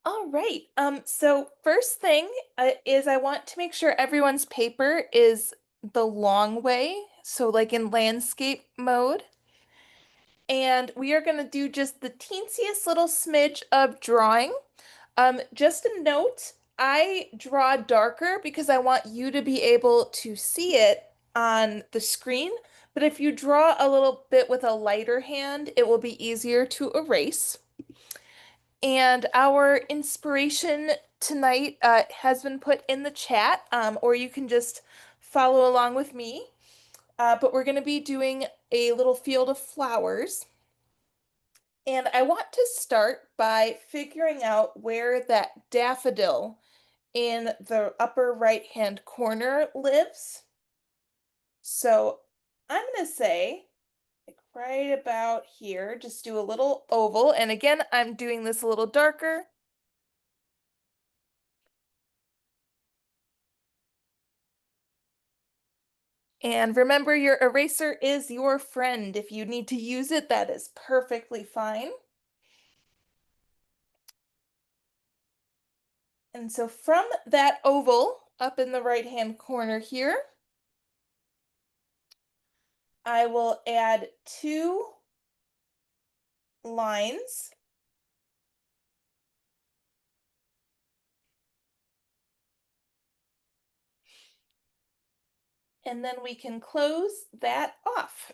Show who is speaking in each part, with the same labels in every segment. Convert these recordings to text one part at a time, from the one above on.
Speaker 1: All right. So first thing is I want to make sure everyone's paper is the long way, so like in landscape mode. And we are going to do just the teensiest little smidge of drawing. Just a note, I draw darker because I want you to be able to see it on the screen. But if you draw a little bit with a lighter hand, it will be easier to erase. And our inspiration tonight has been put in the chat, or you can just follow along with me. But we're going to be doing a little field of flowers. And I want to start by figuring out where that daffodil in the upper right-hand corner lives. So I'm going to say, like right about here, just do a little oval. And again, I'm doing this a little darker. And remember, your eraser is your friend. If you need to use it, that is perfectly fine. And so from that oval up in the right-hand corner here, I will add two lines. And then we can close that off.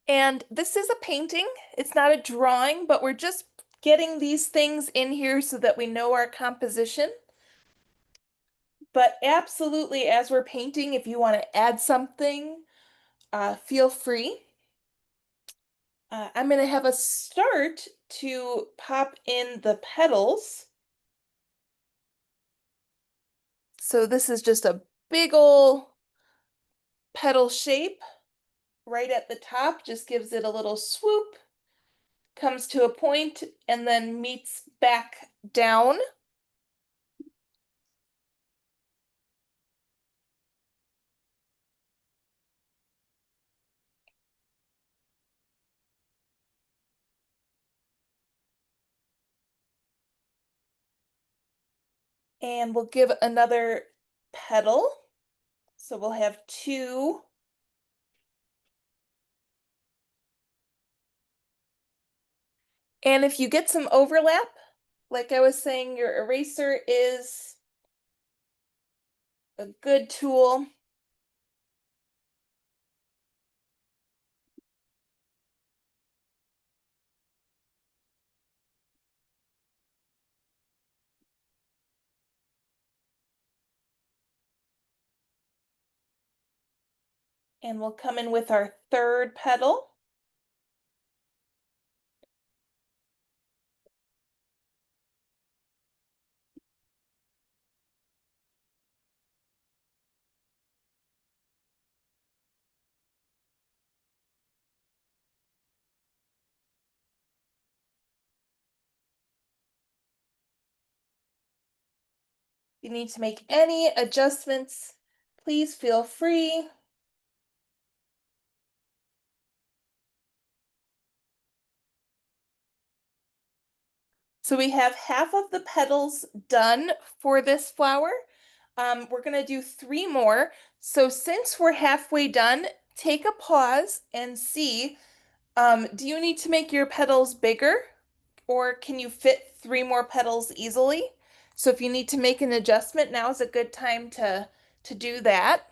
Speaker 1: And this is a painting. It's not a drawing, but we're just getting these things in here so that we know our composition. But absolutely, as we're painting, if you want to add something, feel free. I'm going to have a start to pop in the petals. So this is just a big ol' petal shape right at the top, just gives it a little swoop, comes to a point, and then meets back down. And we'll give another petal. So we'll have two. And if you get some overlap, like I was saying, your eraser is a good tool. And we'll come in with our third petal. If you need to make any adjustments, please feel free. So we have half of the petals done for this flower. We're gonna do three more. So since we're halfway done, take a pause and see, do you need to make your petals bigger or can you fit three more petals easily? So if you need to make an adjustment, now is a good time to do that.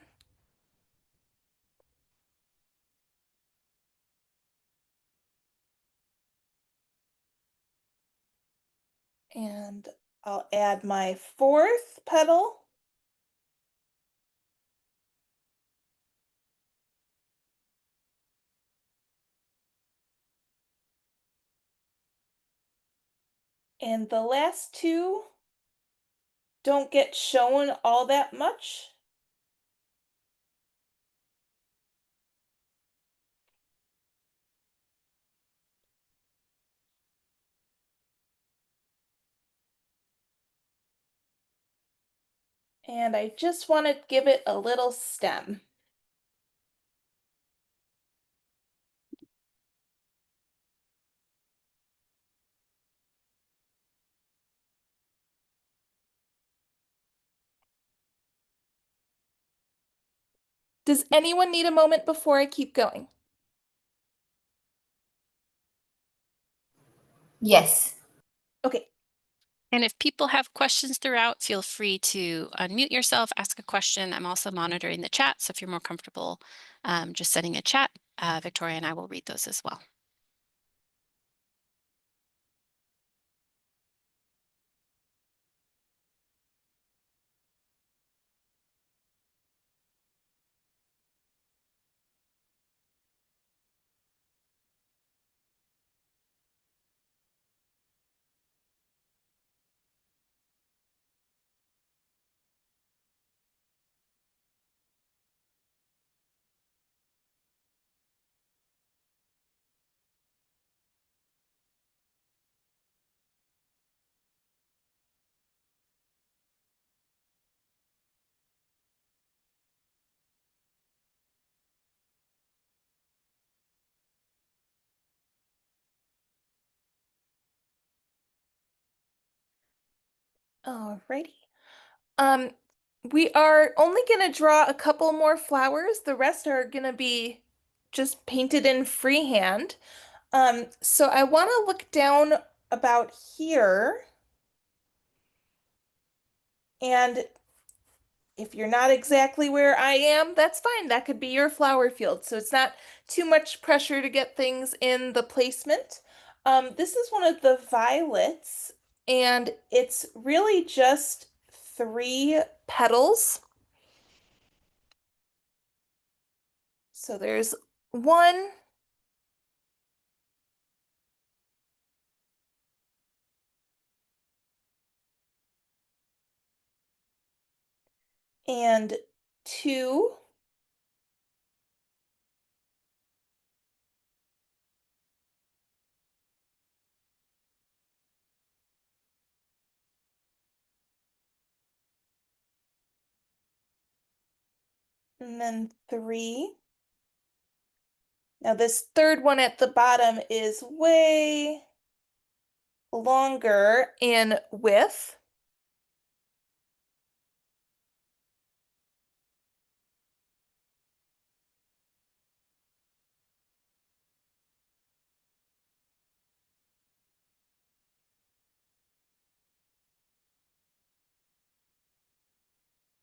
Speaker 1: And I'll add my fourth petal. And the last two don't get shown all that much. And I just want to give it a little stem. Does anyone need a moment before I keep going?
Speaker 2: Yes.
Speaker 1: Okay.
Speaker 3: And if people have questions throughout, feel free to unmute yourself, ask a question. I'm also monitoring the chat, so if you're more comfortable just sending a chat, Victoria and I will read those as well.
Speaker 1: Alrighty. Um, we are only gonna draw a couple more flowers. The rest are gonna be just painted in freehand. So I want to look down about here, and if you're not exactly where I am, that's fine. That could be your flower field. So it's not too much pressure to get things in the placement. This is one of the violets, and it's really just 3 petals. So there's one, and two, and then three. Now this third one at the bottom is way longer in width.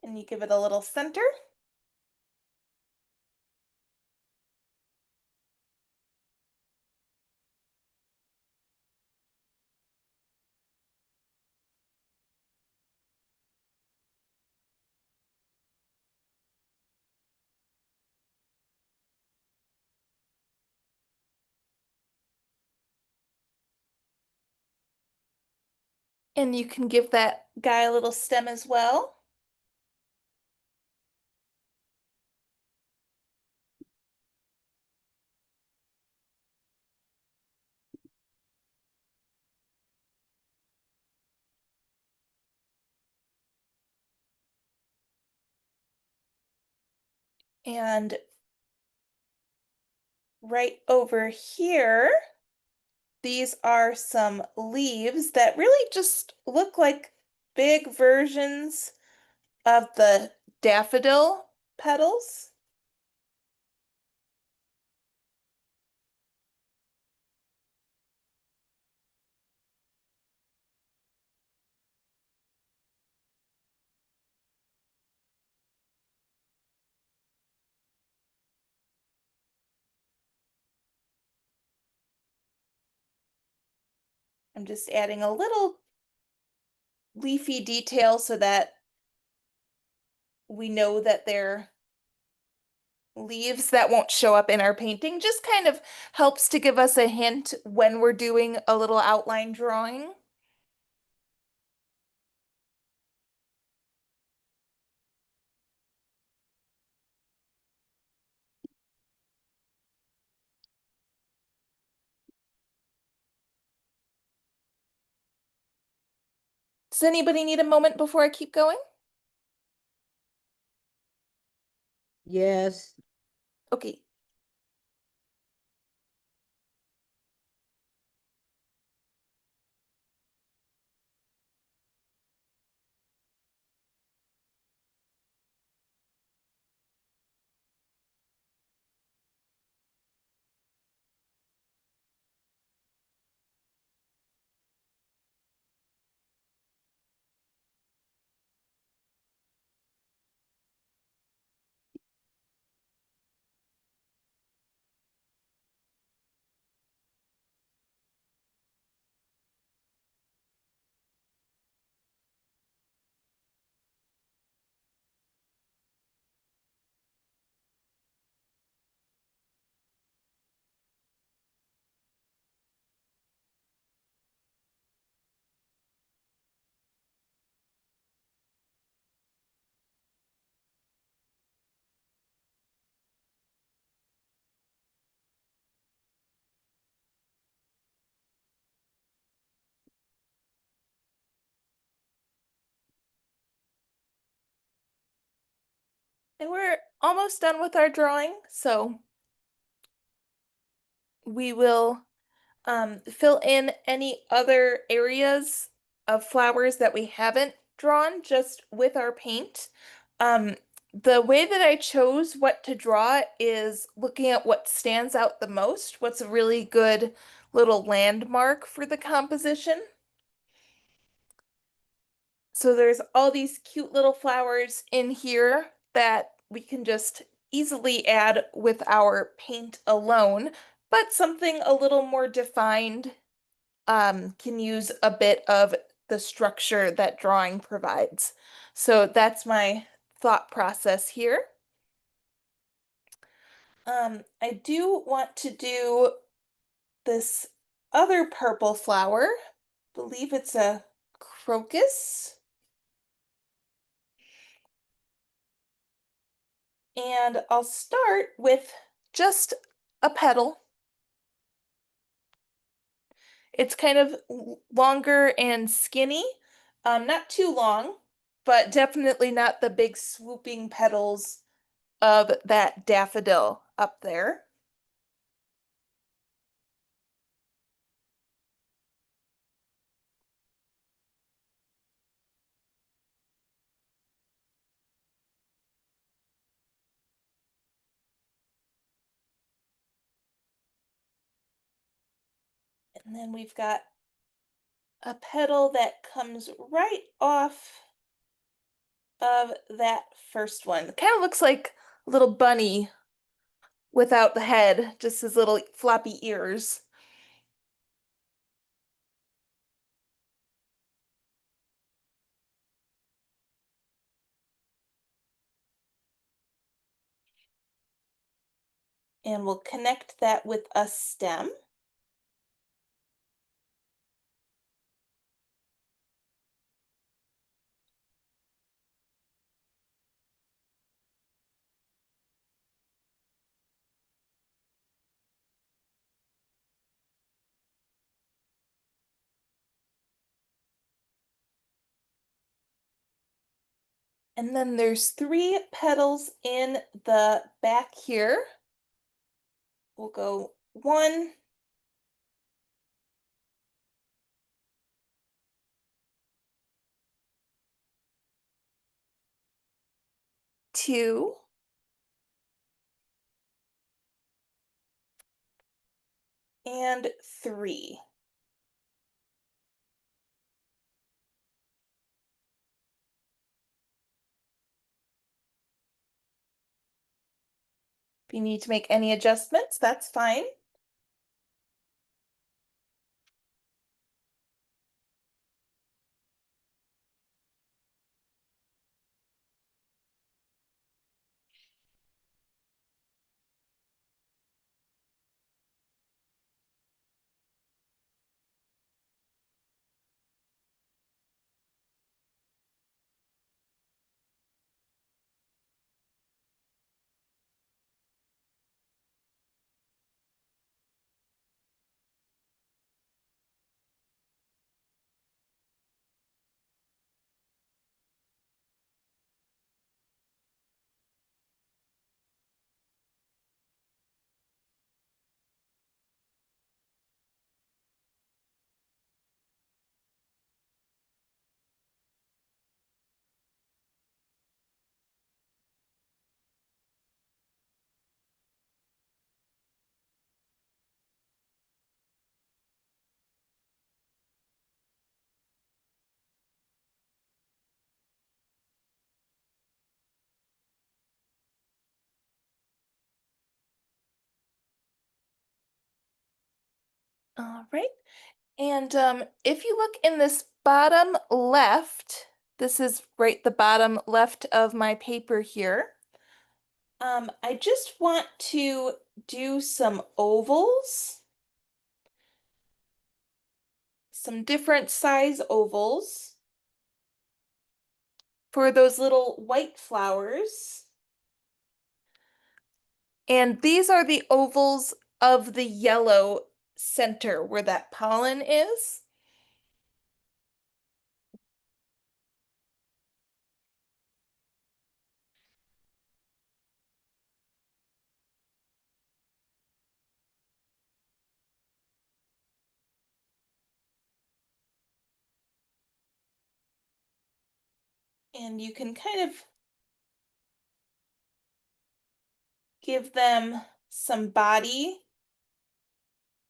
Speaker 1: And you give it a little center. And you can give that guy a little stem as well. And right over here, these are some leaves that really just look like big versions of the daffodil petals. I'm just adding a little leafy detail so that we know that they're leaves that won't show up in our painting. Just kind of helps to give us a hint when we're doing a little outline drawing. Does anybody need a moment before I keep going?
Speaker 2: Yes.
Speaker 1: Okay. And we're almost done with our drawing, so we will fill in any other areas of flowers that we haven't drawn just with our paint. Um, the way that I chose what to draw is looking at what stands out the most, what's a really good little landmark for the composition. So there's all these cute little flowers in here that we can just easily add with our paint alone, but something a little more defined can use a bit of the structure that drawing provides. So that's my thought process here. I do want to do this other purple flower. I believe it's a crocus. And I'll start with just a petal. It's kind of longer and skinny, not too long, but definitely not the big swooping petals of that daffodil up there. And then we've got a petal that comes right off of that first one. Kind of looks like a little bunny without the head, just his little floppy ears. And we'll connect that with a stem. And then there's three petals in the back here. We'll go 1, 2, and 3. If you need to make any adjustments, that's fine. All right. And if you look in this bottom left, this is right the bottom left of my paper here. I just want to do some ovals, some different size ovals for those little white flowers. And these are the ovals of the yellow center where that pollen is. And you can kind of give them some body.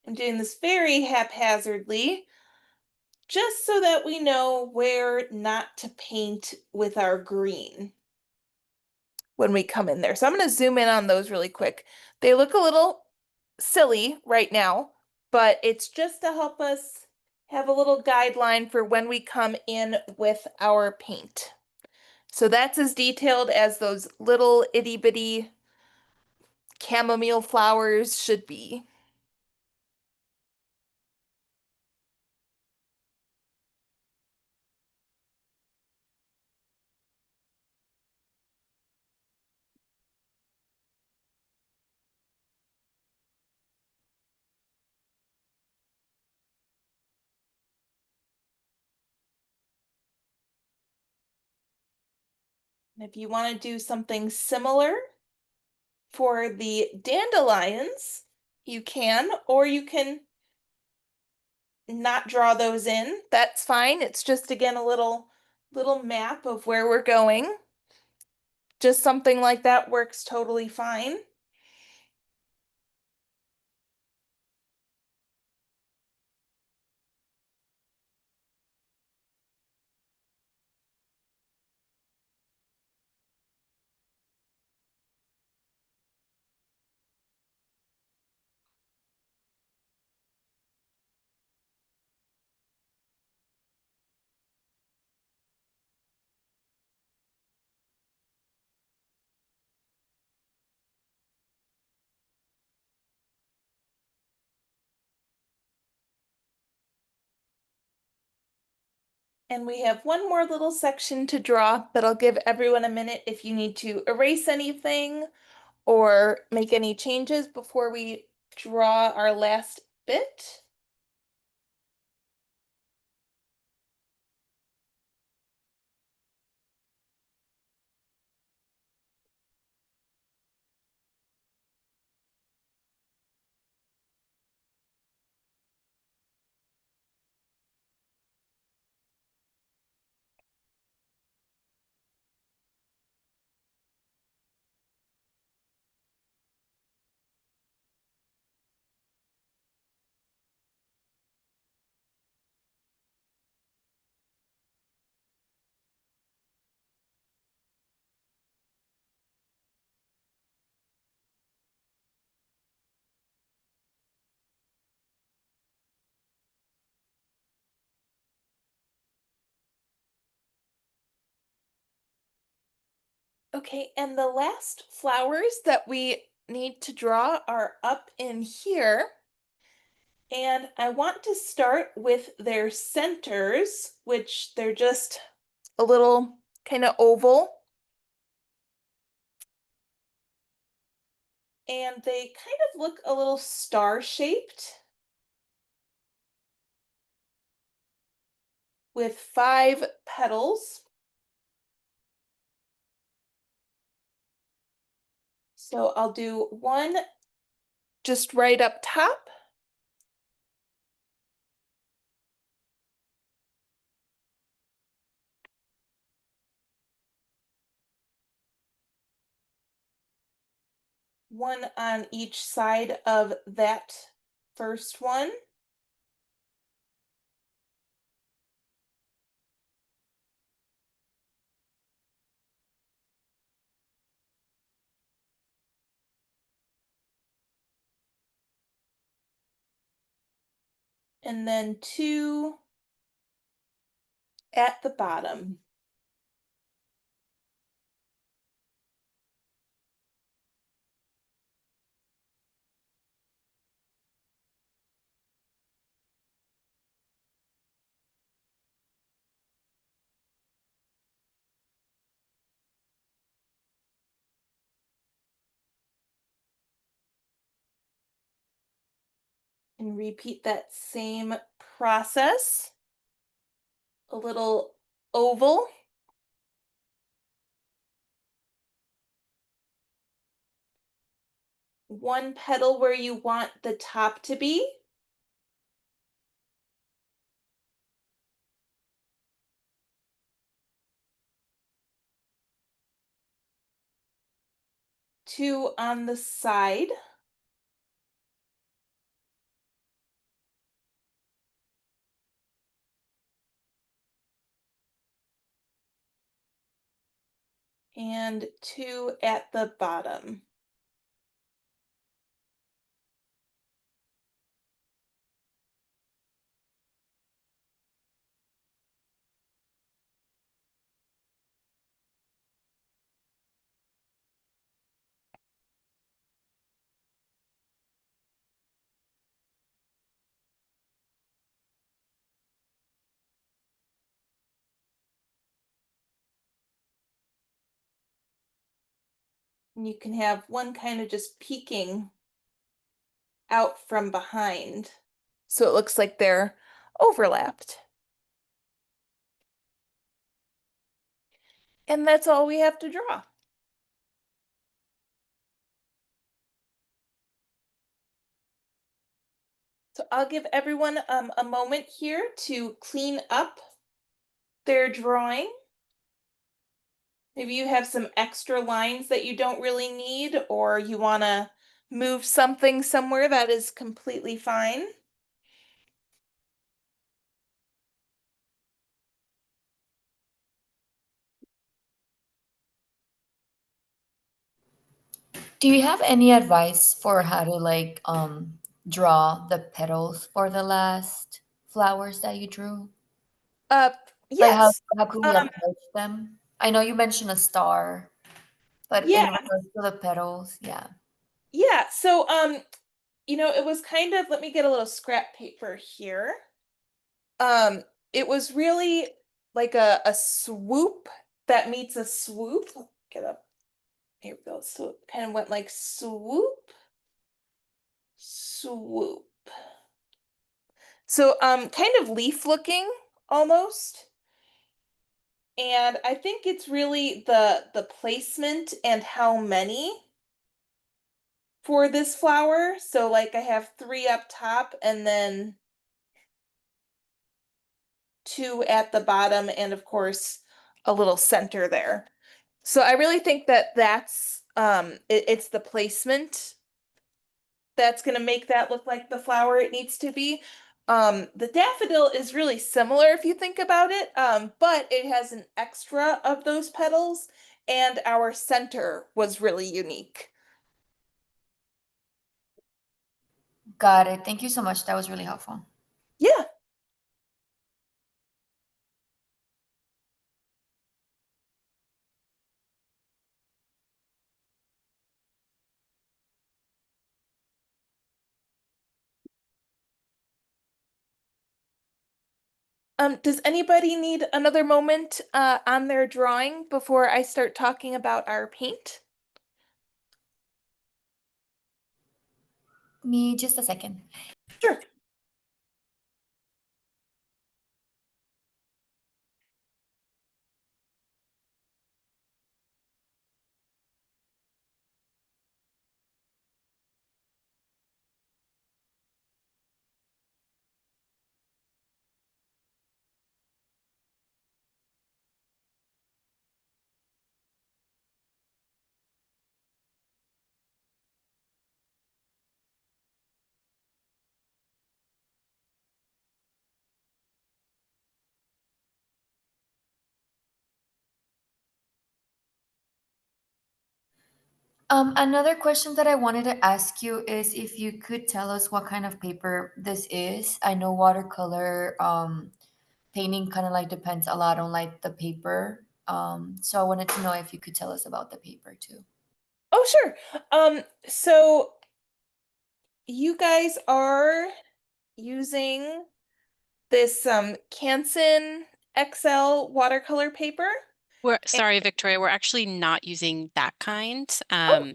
Speaker 1: I'm doing this very haphazardly, just so that we know where not to paint with our green when we come in there. So I'm going to zoom in on those really quick. They look a little silly right now, but it's just to help us have a little guideline for when we come in with our paint. So that's as detailed as those little itty bitty chamomile flowers should be. And if you want to do something similar for the dandelions, you can, or you can not draw those in. That's fine. It's just again a little map of where we're going. Just something like that works totally fine. And we have one more little section to draw, but I'll give everyone a minute if you need to erase anything or make any changes before we draw our last bit. Okay, and the last flowers that we need to draw are up in here. And I want to start with their centers, which they're just a little kind of oval. And they kind of look a little star-shaped with 5 petals. So I'll do one just right up top. One on each side of that first one. and then 2 at the bottom. And repeat that same process. A little oval. One petal where you want the top to be. Two on the side. And 2 at the bottom. And you can have one kind of just peeking out from behind. So it looks like they're overlapped. And that's all we have to draw. So I'll give everyone a moment here to clean up their drawing. Maybe you have some extra lines that you don't really need, or you want to move something somewhere. That is completely fine.
Speaker 2: Do you have any advice for how to like draw the petals for the last flowers that you drew?
Speaker 1: Uh,
Speaker 2: Like
Speaker 1: yes.
Speaker 2: how can we approach them? I know you mentioned a star, but
Speaker 1: Yeah,
Speaker 2: in regards to the petals, yeah.
Speaker 1: yeah. So it was kind of, let me get a little scrap paper here. Um, it was really like a swoop that meets a swoop. Get up. Here we go. So it kind of went like swoop, swoop. So kind of leaf looking almost. And I think it's really the placement and how many for this flower. So like I have 3 up top and then 2 at the bottom and of course a little center there. So I really think that that's it's the placement that's going to make that look like the flower it needs to be. The daffodil is really similar if you think about it, but it has an extra of those petals, and our center was really unique.
Speaker 2: Got it. Thank you so much. That was really helpful.
Speaker 1: Yeah. Does anybody need another moment on their drawing before I start talking about our paint?
Speaker 2: Me just a second.
Speaker 1: Sure.
Speaker 2: Another question that I wanted to ask you is if you could tell us what kind of paper this is. I know watercolor painting kind of like depends a lot on like the paper. So I wanted to know if you could tell us about the paper too.
Speaker 1: Oh, sure. So you guys are using this Canson XL watercolor paper.
Speaker 3: We're
Speaker 1: And-
Speaker 3: sorry, Victoria, we're actually not using that kind.
Speaker 1: oh,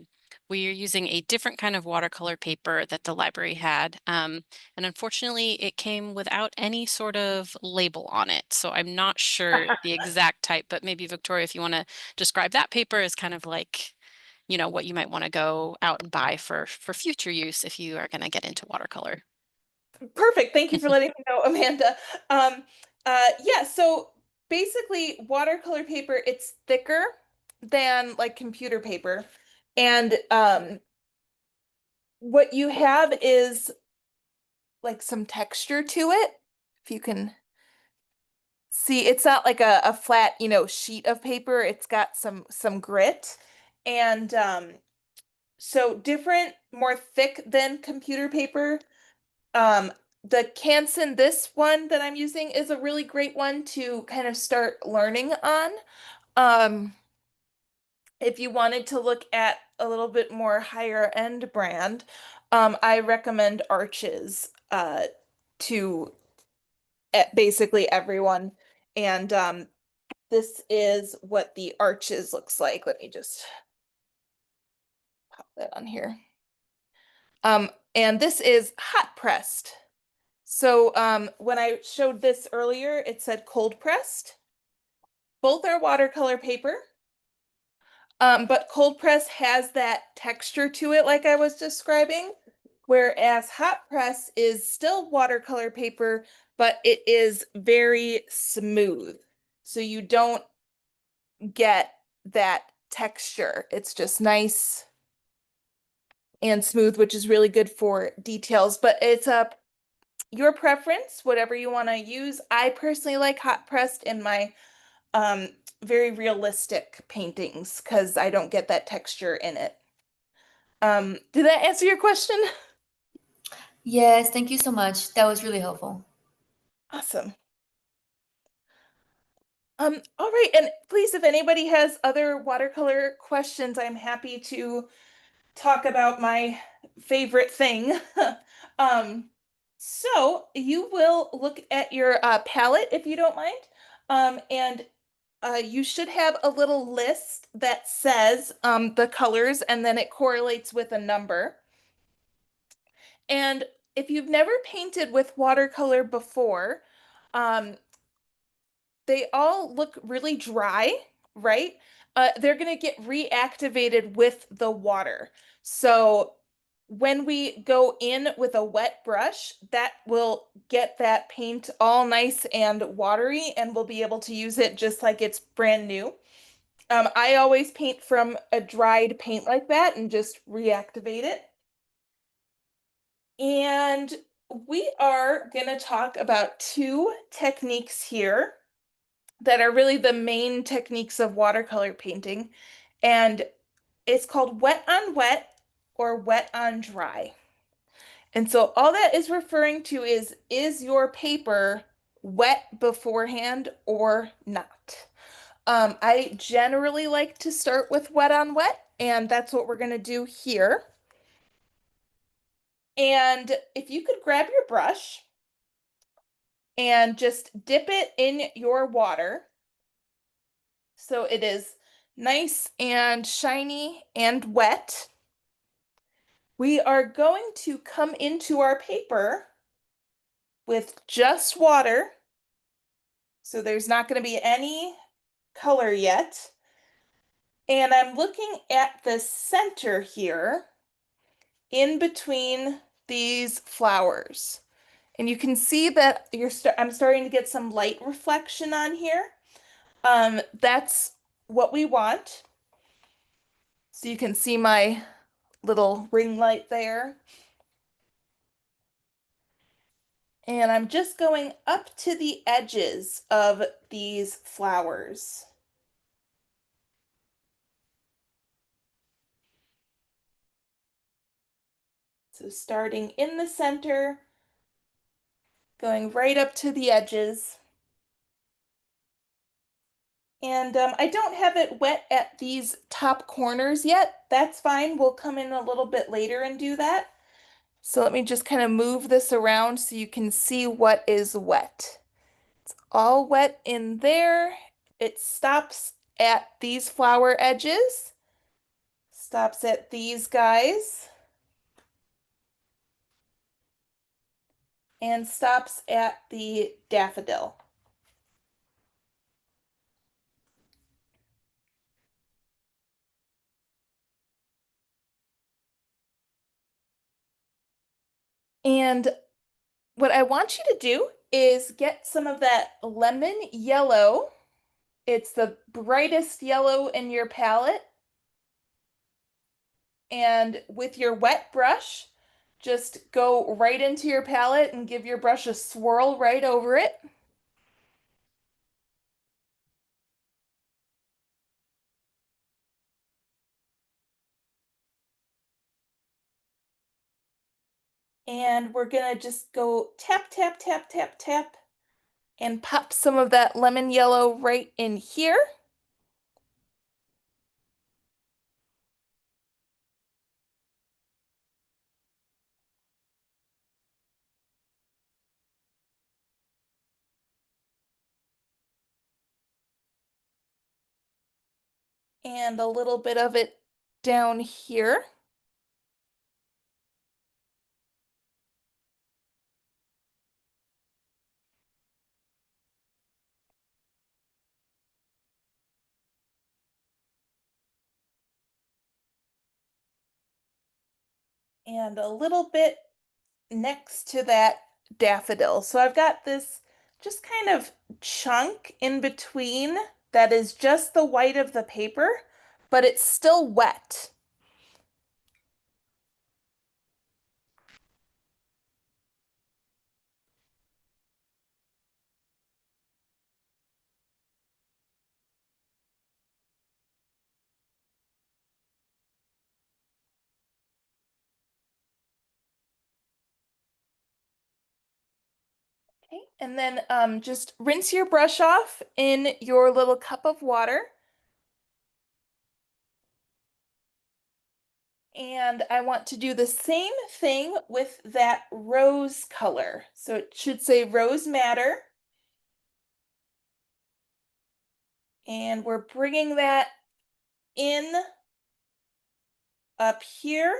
Speaker 3: We are using a different kind of watercolor paper that the library had. And unfortunately, it came without any sort of label on it. So I'm not sure the exact type, but maybe Victoria, if you want to describe that paper as kind of like, what you might want to go out and buy for future use if you are going to get into watercolor.
Speaker 1: perfect. Thank you for letting me know, Amanda. Yeah, so basically watercolor paper, it's thicker than like computer paper. And what you have is like some texture to it. If you can see, it's not like a flat, sheet of paper. It's got some grit. And so different, more thick than computer paper. Um, the Canson, this one that I'm using is a really great one to kind of start learning on. Um, if you wanted to look at a little bit more higher end brand, I recommend Arches to basically everyone. And this is what the Arches looks like. Let me just pop that on here. And this is hot pressed. So when I showed this earlier, it said cold pressed. Both are watercolor paper. But cold press has that texture to it, like I was describing, whereas hot press is still watercolor paper, but it is very smooth. So you don't get that texture. It's just nice and smooth, which is really good for details, but it's your preference, whatever you want to use. I personally like hot pressed in my um, very realistic paintings because I don't get that texture in it. Did that answer your question?
Speaker 2: Yes, thank you so much. That was really helpful.
Speaker 1: Awesome. All right, and please, if anybody has other watercolor questions, I'm happy to talk about my favorite thing. Um, so you will look at your palette if you don't mind. And you should have a little list that says the colors and then it correlates with a number. And if you've never painted with watercolor before, um, they all look really dry, right? They're going to get reactivated with the water. So when we go in with a wet brush, that will get that paint all nice and watery, and we'll be able to use it just like it's brand new. I always paint from a dried paint like that and just reactivate it. And we are going to talk about two techniques here that are really the main techniques of watercolor painting. And it's called wet on wet or wet on dry. And so all that is referring to is your paper wet beforehand or not? I generally like to start with wet on wet, and that's what we're going to do here. And if you could grab your brush and just dip it in your water so it is nice and shiny and wet, we are going to come into our paper with just water. So there's not going to be any color yet. And I'm looking at the center here in between these flowers. And you can see that I'm starting to get some light reflection on here. That's what we want. So you can see my little ring light there. And I'm just going up to the edges of these flowers. So starting in the center, going right up to the edges. And I don't have it wet at these top corners yet. That's fine. We'll come in a little bit later and do that. So let me just kind of move this around so you can see what is wet. It's all wet in there. It stops at these flower edges, stops at these guys, and stops at the daffodil. And what I want you to do is get some of that lemon yellow. It's the brightest yellow in your palette. And with your wet brush, just go right into your palette and give your brush a swirl right over it. And we're gonna just go tap, tap, tap, tap, tap, and pop some of that lemon yellow right in here. And a little bit of it down here. And a little bit next to that daffodil. So I've got this just kind of chunk in between that is just the white of the paper, but it's still wet. Okay, and then just rinse your brush off in your little cup of water. And I want to do the same thing with that rose color. So it should say Rose Matter. And we're bringing that in up here.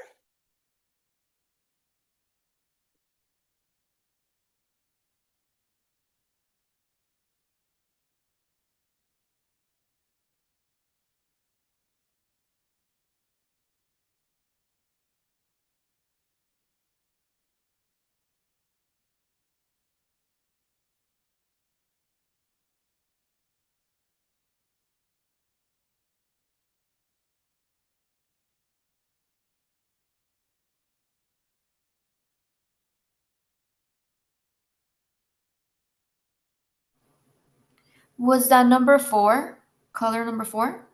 Speaker 2: Was that number four? Color number four?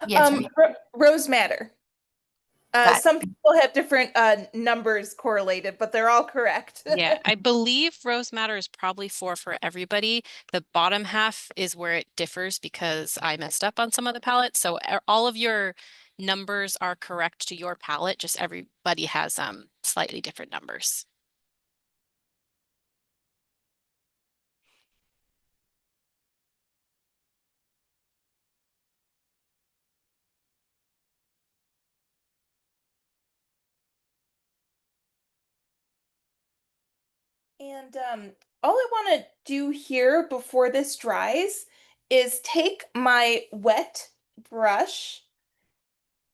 Speaker 2: Yes, right.
Speaker 1: Rose Matter.
Speaker 2: Got
Speaker 1: Some people have different numbers correlated, but they're all correct.
Speaker 3: Yeah, I believe rose matter is probably four for everybody. The bottom half is where it differs because I messed up on some of the palettes. So all of your numbers are correct to your palette, just everybody has slightly different numbers.
Speaker 1: And all I want to do here before this dries is take my wet brush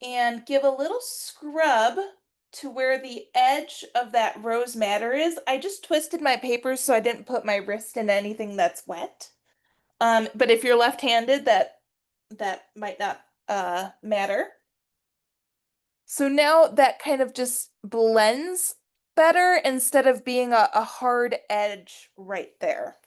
Speaker 1: and give a little scrub to where the edge of that rose matter is. I just twisted my paper so I didn't put my wrist in anything that's wet. But if you're left-handed, that might not matter. So now that kind of just blends better instead of being a hard edge right there.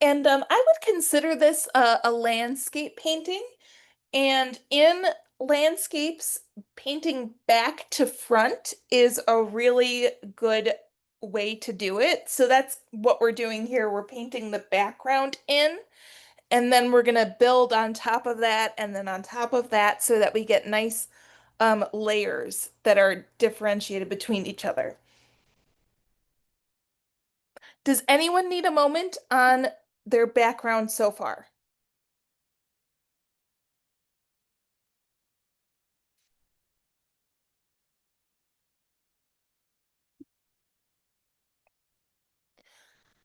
Speaker 1: And I would consider this a landscape painting. And in landscapes, painting back to front is a really good way to do it. So that's what we're doing here. We're painting the background in, and then we're gonna build on top of that and then on top of that so that we get nice layers that are differentiated between each other. Does anyone need a moment on their background so far?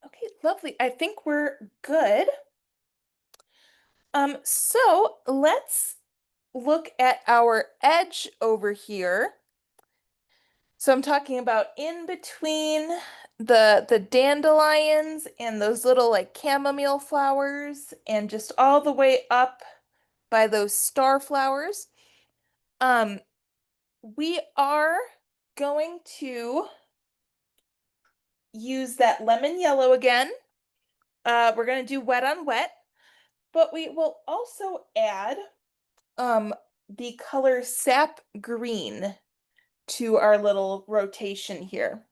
Speaker 1: Okay, lovely. I think we're good. So let's look at our edge over here. So I'm talking about in between the dandelions and those little like chamomile flowers and just all the way up by those star flowers. Um, we are going to use that lemon yellow again. We're going to do wet on wet, but we will also add um the color sap green to our little rotation here.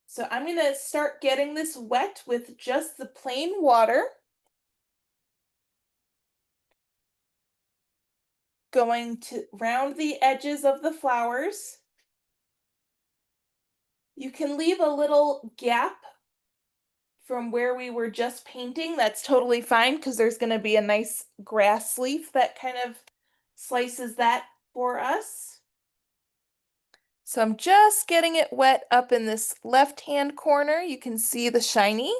Speaker 1: So I'm going to start getting this wet with just the plain water. Going to round the edges of the flowers. You can leave a little gap from where we were just painting. That's totally fine because there's going to be a nice grass leaf that kind of slices that for us. So I'm just getting it wet up in this left-hand corner. You can see the shiny.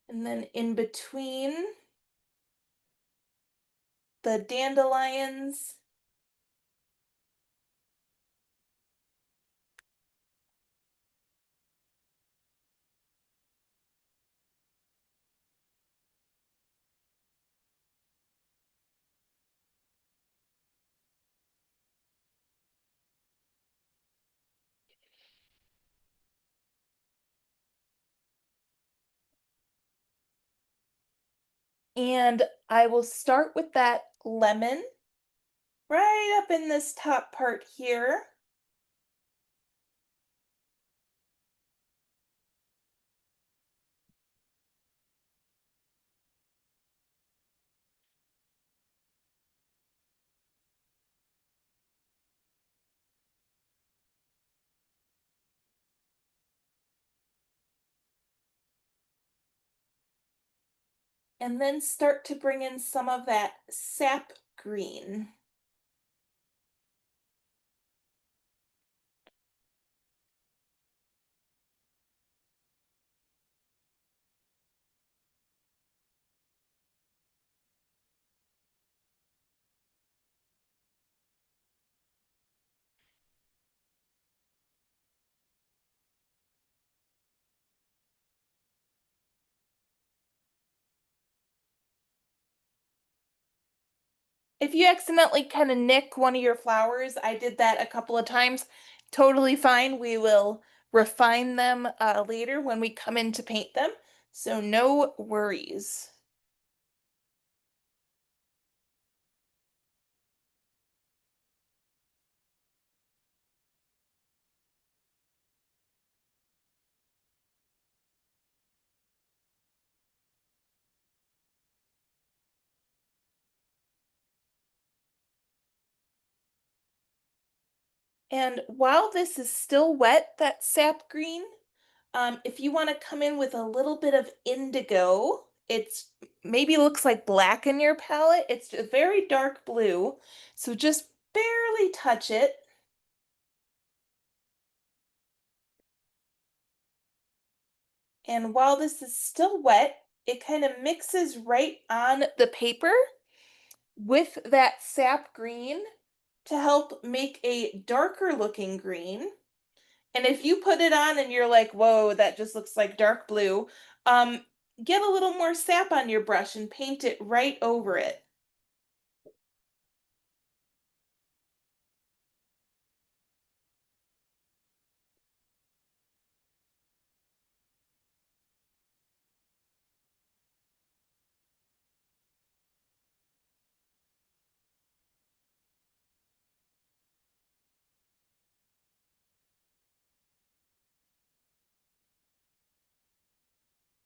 Speaker 1: And then in between the dandelions. And I will start with that lemon right up in this top part here. And then start to bring in some of that sap green. If you accidentally kind of nick one of your flowers, I did that a couple of times. Totally fine. We will refine them later when we come in to paint them. So no worries. And while this is still wet, that sap green, if you want to come in with a little bit of indigo, it's maybe looks like black in your palette. It's a very dark blue, so just barely touch it. And while this is still wet, it kind of mixes right on the paper with that sap green to help make a darker looking green. And if you put it on and you're like, whoa, that just looks like dark blue, um, get a little more sap on your brush and paint it right over it.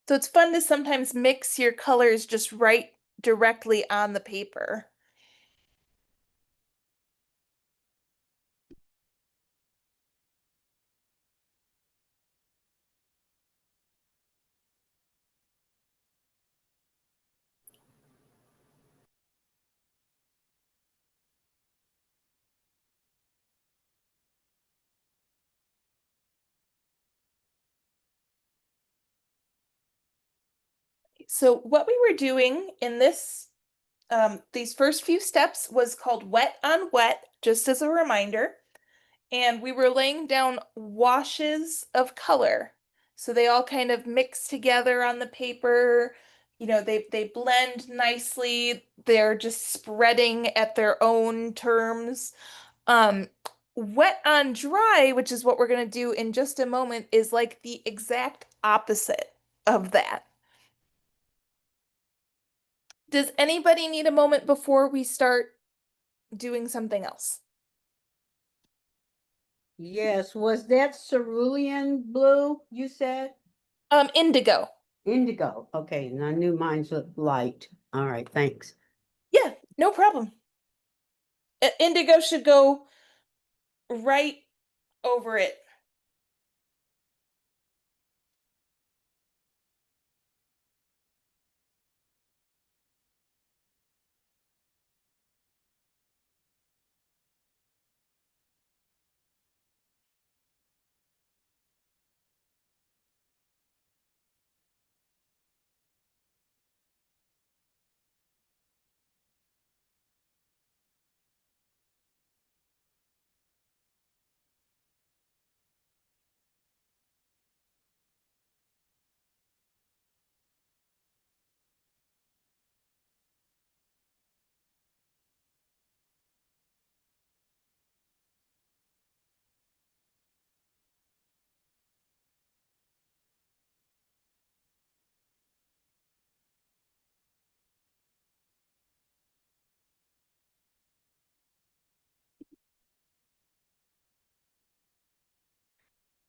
Speaker 1: So it's fun to sometimes mix your colors just right directly on the paper. So what we were doing in these first few steps was called wet on wet, just as a reminder. And we were laying down washes of color. So they all kind of mix together on the paper. They blend nicely. They're just spreading at their own terms. Um, Wet on dry, which is what we're going to do in just a moment, is like the exact opposite of that. Does anybody need a moment before we start doing something else?
Speaker 4: Yes, was that cerulean blue you said?
Speaker 1: Indigo.
Speaker 4: Indigo. Okay, and I knew mine's looked light. All right, thanks.
Speaker 1: Yeah, no problem. Indigo should go right over it.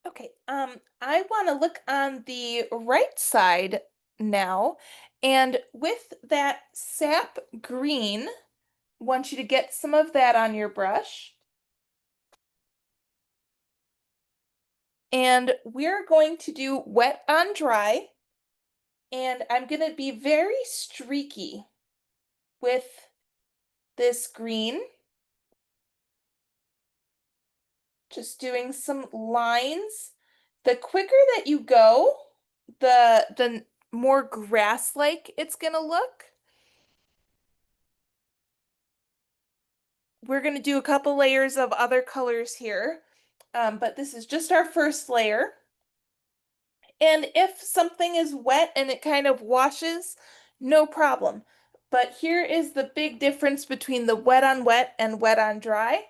Speaker 1: Okay, I want to look on the right side now, and with that sap green, want you to get some of that on your brush. And we're going to do wet on dry, and I'm going to be very streaky with this green. Just doing some lines. The quicker that you go, the more grass-like it's gonna look. We're gonna do a couple layers of other colors here, but this is just our first layer. And if something is wet and it kind of washes, no problem. But here is the big difference between the wet on wet and wet on dry.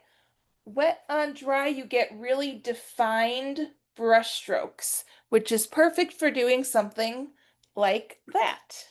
Speaker 1: Wet on dry, you get really defined brush strokes, which is perfect for doing something like that.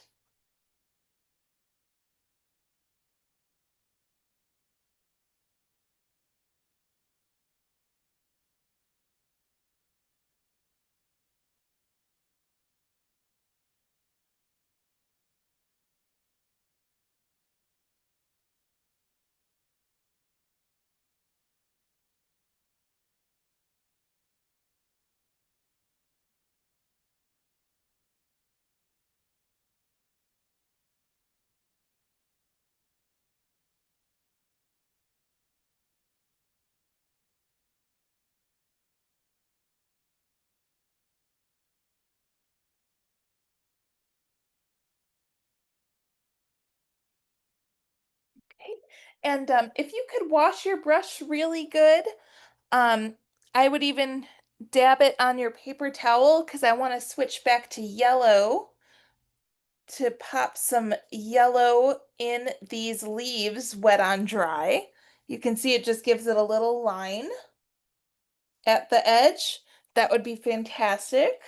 Speaker 1: Okay. And if you could wash your brush really good, um, I would even dab it on your paper towel because I want to switch back to yellow to pop some yellow in these leaves wet on dry. You can see it just gives it a little line at the edge. That would be fantastic.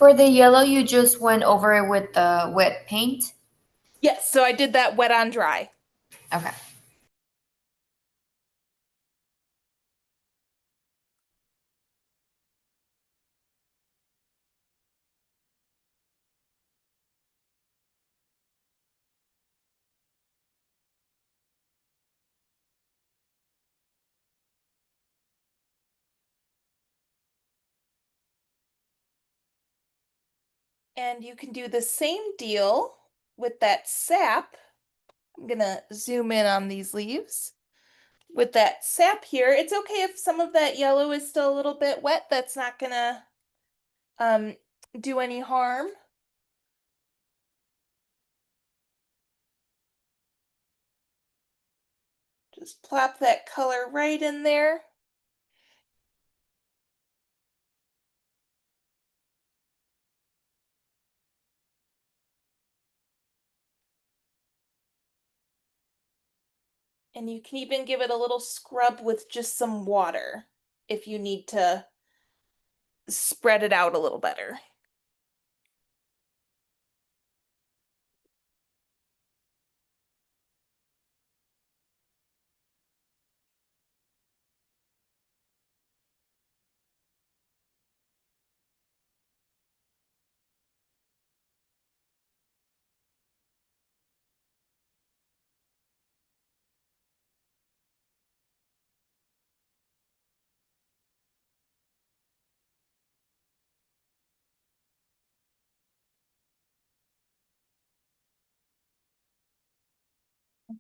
Speaker 2: For the yellow, you just went over it with the wet paint?
Speaker 1: Yes, so I did that wet on dry.
Speaker 2: Okay.
Speaker 1: And you can do the same deal with that sap. I'm gonna zoom in on these leaves. With that sap here, it's okay if some of that yellow is still a little bit wet. That's not gonna um, do any harm. Just plop that color right in there. And you can even give it a little scrub with just some water if you need to spread it out a little better.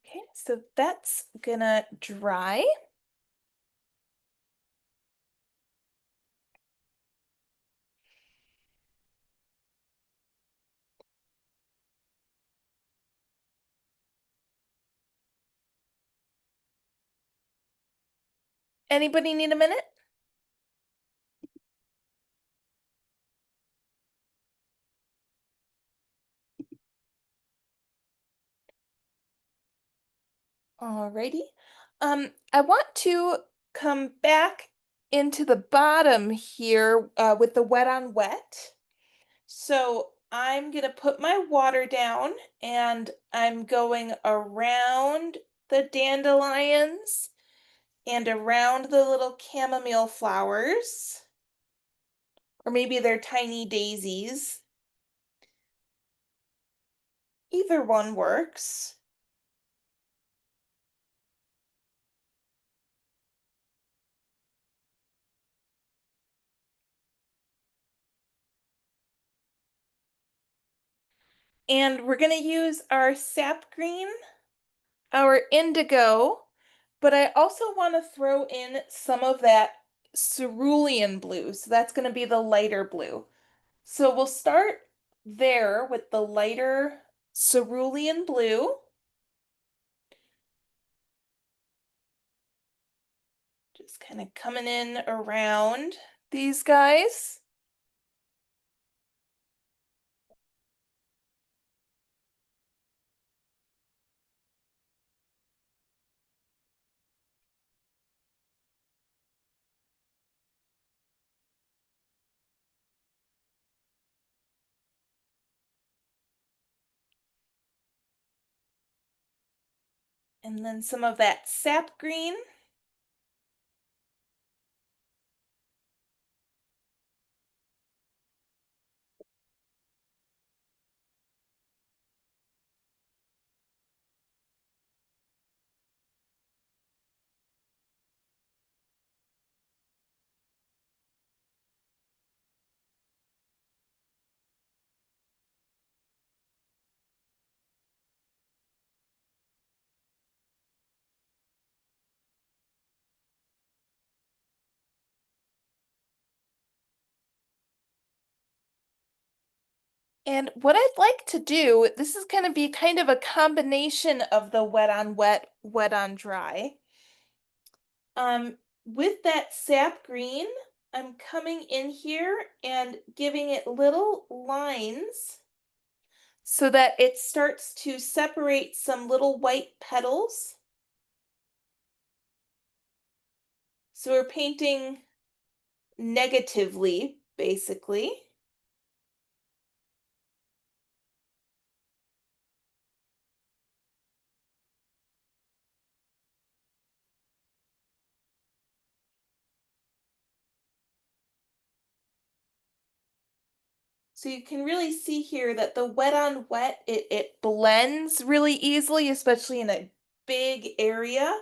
Speaker 1: Okay, so that's gonna dry. Anybody need a minute? Alrighty. I want to come back into the bottom here with the wet on wet. So I'm gonna put my water down and I'm going around the dandelions and around the little chamomile flowers. Or maybe they're tiny daisies. Either one works. And we're going to use our sap green, our indigo, but I also want to throw in some of that cerulean blue. So that's going to be the lighter blue. So we'll start there with the lighter cerulean blue. Just kind of coming in around these guys. And then some of that sap green. And what I'd like to do, this is going to be kind of a combination of the wet on wet, wet on dry. With that sap green, I'm coming in here and giving it little lines so that it starts to separate some little white petals. So we're painting negatively, basically. So you can really see here that the wet on wet, it blends really easily, especially in a big area.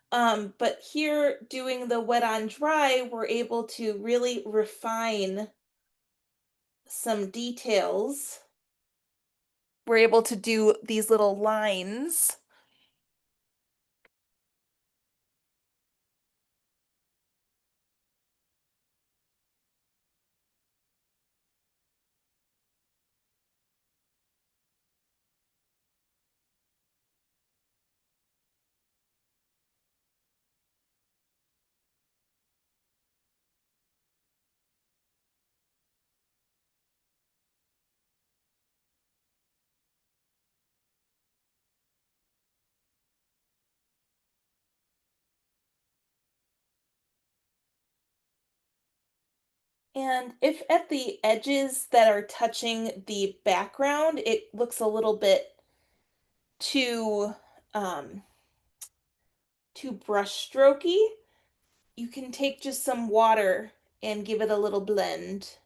Speaker 1: But here doing the wet on dry, we're able to really refine some details. We're able to do these little lines. And if at the edges that are touching the background, it looks a little bit too um, too brush strokey, you can take just some water and give it a little blend.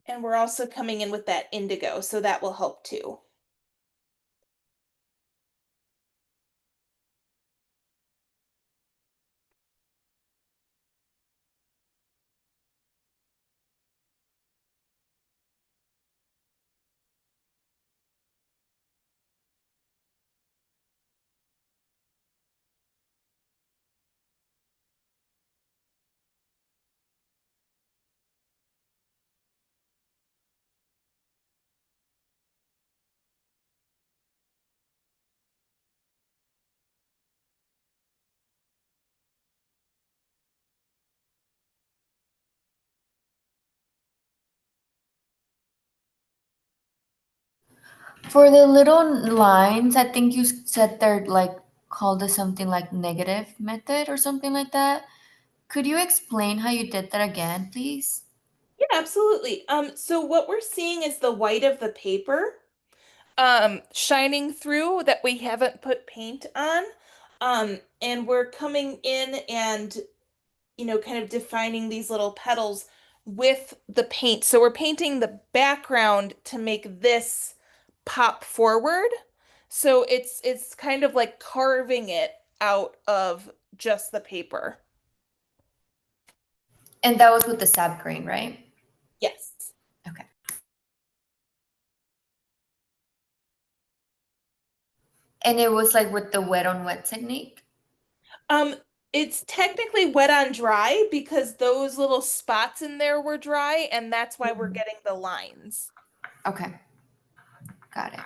Speaker 1: And we're also coming in with that indigo, so that will help too.
Speaker 2: For the little lines, I think you said they're like called as something like negative method or something like that. Could you explain how you did that again, please?
Speaker 1: Yeah, absolutely. So what we're seeing is the white of the paper shining through that we haven't put paint on. And we're coming in and kind of defining these little petals with the paint. So we're painting the background to make this pop forward. So it's kind of like carving it out of just the paper.
Speaker 2: And that was with the sap green, right?
Speaker 1: Yes.
Speaker 2: Okay. And it was like with the wet on wet technique?
Speaker 1: Um, it's technically wet on dry because those little spots in there were dry, and that's why we're
Speaker 2: Mhm.
Speaker 1: getting the lines.
Speaker 2: Okay, got it.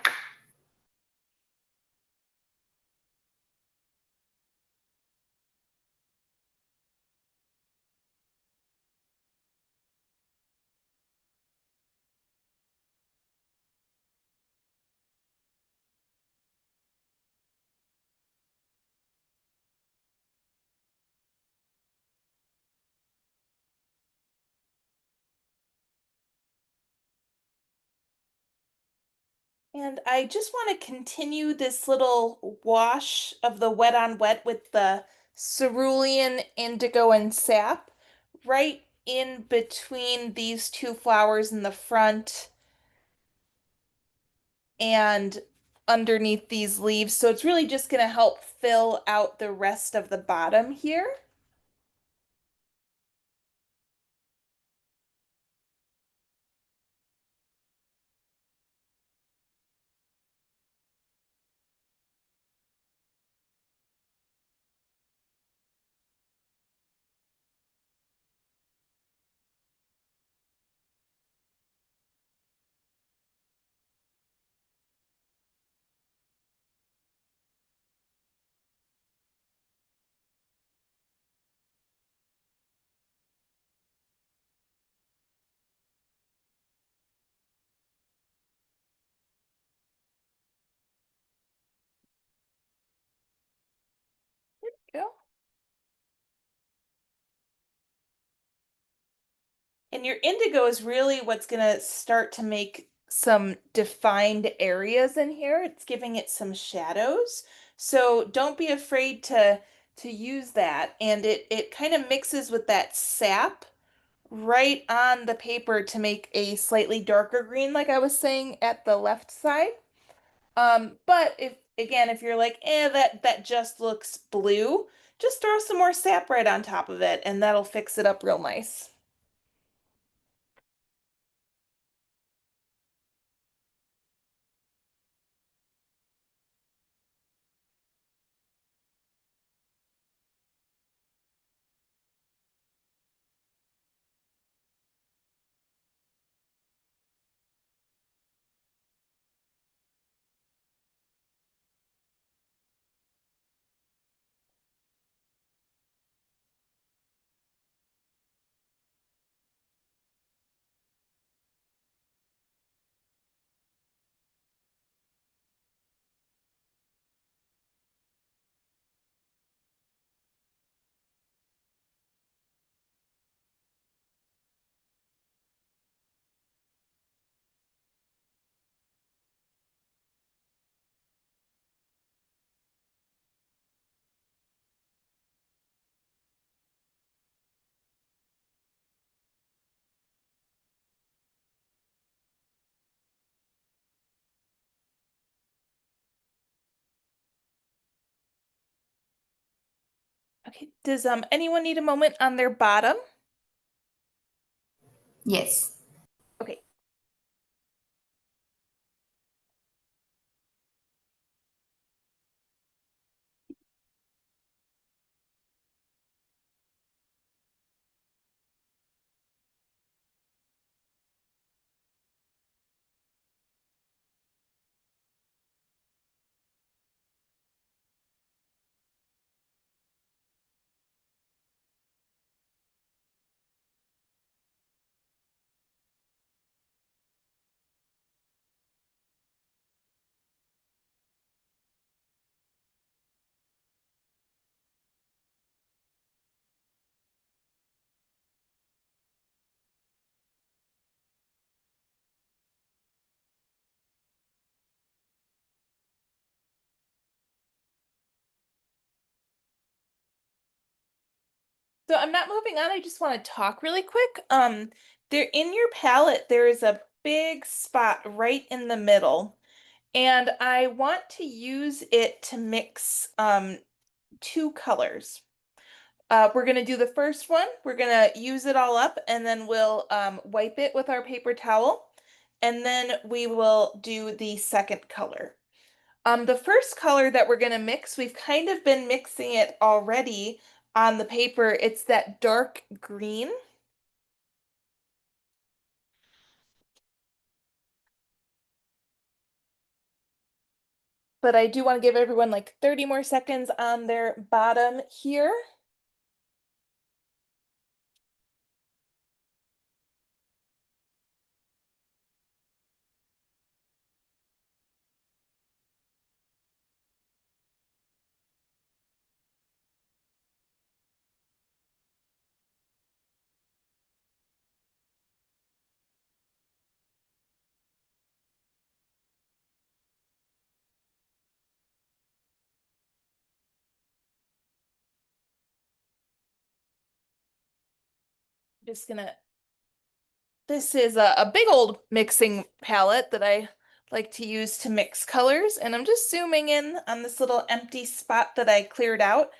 Speaker 1: And I just want to continue this little wash of the wet on wet with the cerulean, indigo, and sap right in between these two flowers in the front and underneath these leaves. So it's really just going to help fill out the rest of the bottom here. Go. And your indigo is really what's going to start to make some defined areas in here. It's giving it some shadows. So don't be afraid to to use that, and it kind of mixes with that sap right on the paper to make a slightly darker green, like I was saying at the left side. But if you're like, that just looks blue, just throw some more sap right on top of it, and that'll fix it up real nice. Okay, does anyone need a moment on their bottom?
Speaker 2: Yes.
Speaker 1: Okay. So I'm not moving on, I just want to talk really quick. There in your palette, there is a big spot right in the middle, and I want to use it to mix two colors. We're gonna do the first one. We're gonna use it all up, and then we'll wipe it with our paper towel, and then we will do the second color. The first color that we're gonna mix, we've kind of been mixing it already on the paper. It's that dark green. But I do want to give everyone like 30 more seconds on their bottom here. Just gonna, this is a big old mixing palette that I like to use to mix colors, and I'm just zooming in on this little empty spot that I cleared out.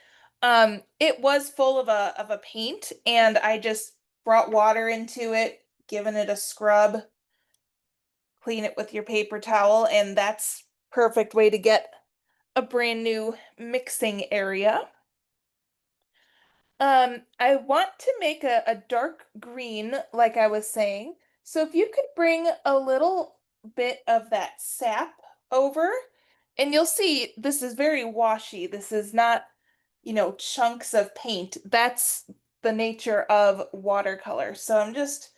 Speaker 1: It was full of a paint, and I just brought water into it, given it a scrub, clean it with your paper towel, and that's perfect way to get a brand new mixing area. I want to make a dark green, like I was saying. So if you could bring a little bit of that sap over, and you'll see this is very washy. This is not, chunks of paint. That's the nature of watercolor. So I'm just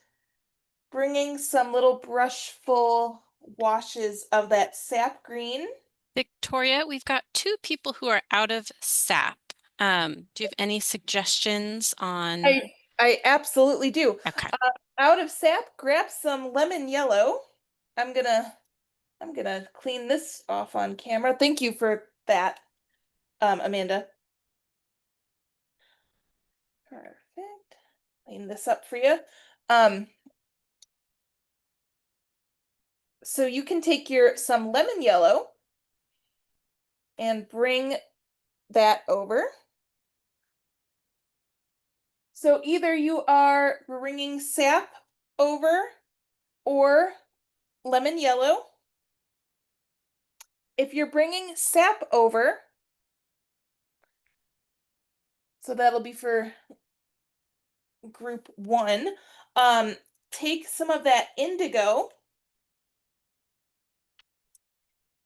Speaker 1: bringing some little brushful washes of that sap green.
Speaker 3: Victoria, we've got two people who are out of sap. Do you have any suggestions on?
Speaker 1: I absolutely do.
Speaker 3: Okay.
Speaker 1: Out of sap, grab some lemon yellow. I'm gonna I'm gonna clean this off on camera. Thank you for that, Amanda. clean this up for you. So you can take some lemon yellow and bring that over. So either you are bringing sap over or lemon yellow. If you're bringing sap over, so that'll be for group 1, take some of that indigo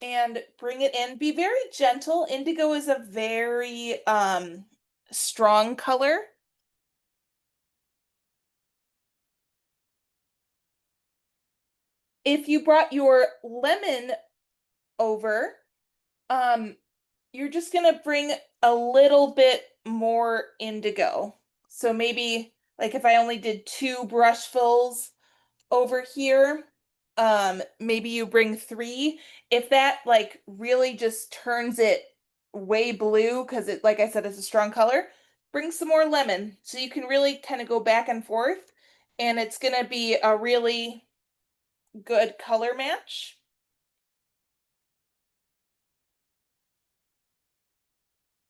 Speaker 1: and bring it in. Be very gentle. Indigo is a very strong color. If you brought your lemon over, you're just gonna bring a little bit more indigo. So maybe like if I only did 2 brushfuls over here, maybe you bring 3. If that like really just turns it way blue, because it, like I said, it's a strong color, bring some more lemon. So you can really kind of go back and forth, and it's gonna be a really good color match.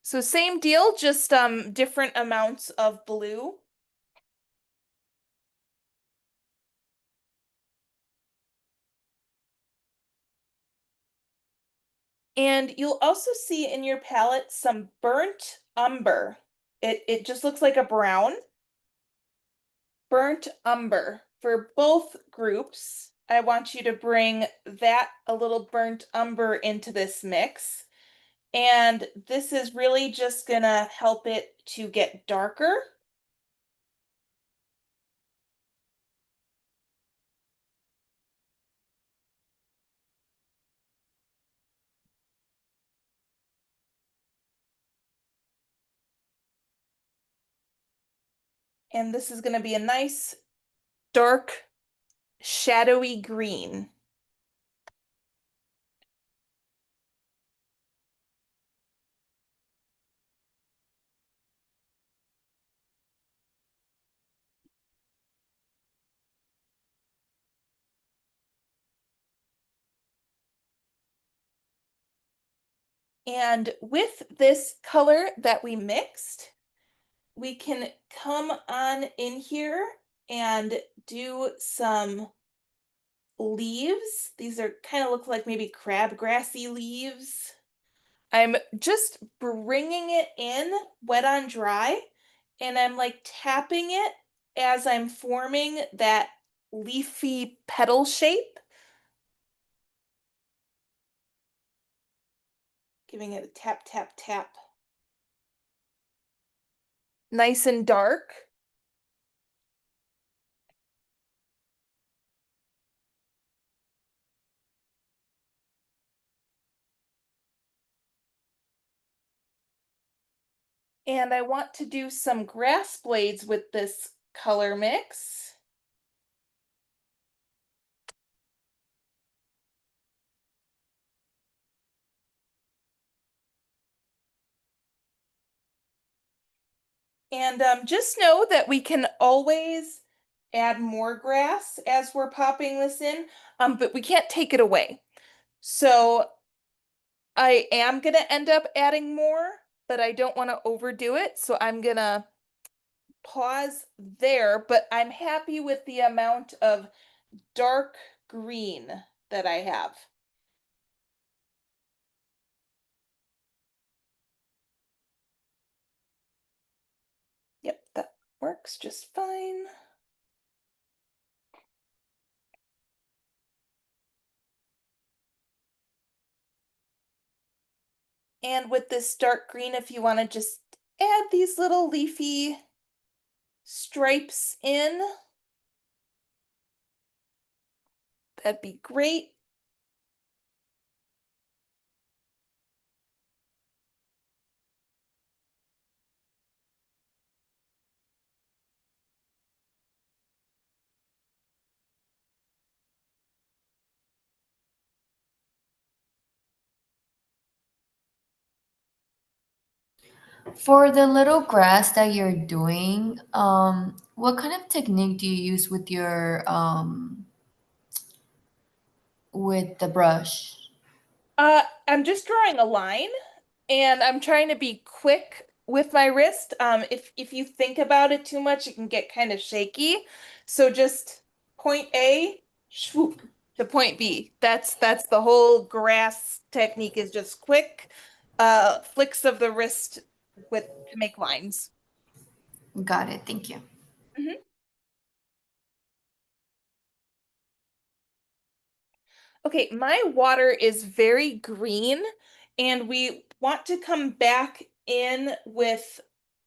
Speaker 1: So same deal, just different amounts of blue. And you'll also see in your palette some burnt umber. It just looks like a brown. Burnt umber. For both groups, I want you to bring that a little burnt umber into this mix. And this is really just gonna help it to get darker. And this is gonna be a nice dark shadowy green. And with this color that we mixed, we can come on in here and do some leaves. These are kind of look like maybe crabgrassy leaves. I'm just bringing it in wet on dry, and I'm like tapping it as I'm forming that leafy petal shape, giving it a tap, tap, tap. Nice and dark. And I want to do some grass blades with this color mix. And just know that we can always add more grass as we're popping this in, but we can't take it away. So I am going to end up adding more, but I don't want to overdo it. So I'm going to pause there, but I'm happy with the amount of dark green that I have. Yep, that works just fine. And with this dark green, if you want to just add these little leafy stripes in, that'd be great.
Speaker 2: For the little grass that you're doing, what kind of technique do you use with the brush?
Speaker 1: I'm just drawing a line and I'm trying to be quick with my wrist. If you think about it too much, it can get kind of shaky. So just point A, swoop to point B. That's the whole grass technique is just quick flicks of the wrist with to make lines.
Speaker 2: Got it. Thank you.
Speaker 1: Mhm. Okay, my water is very green, and we want to come back in with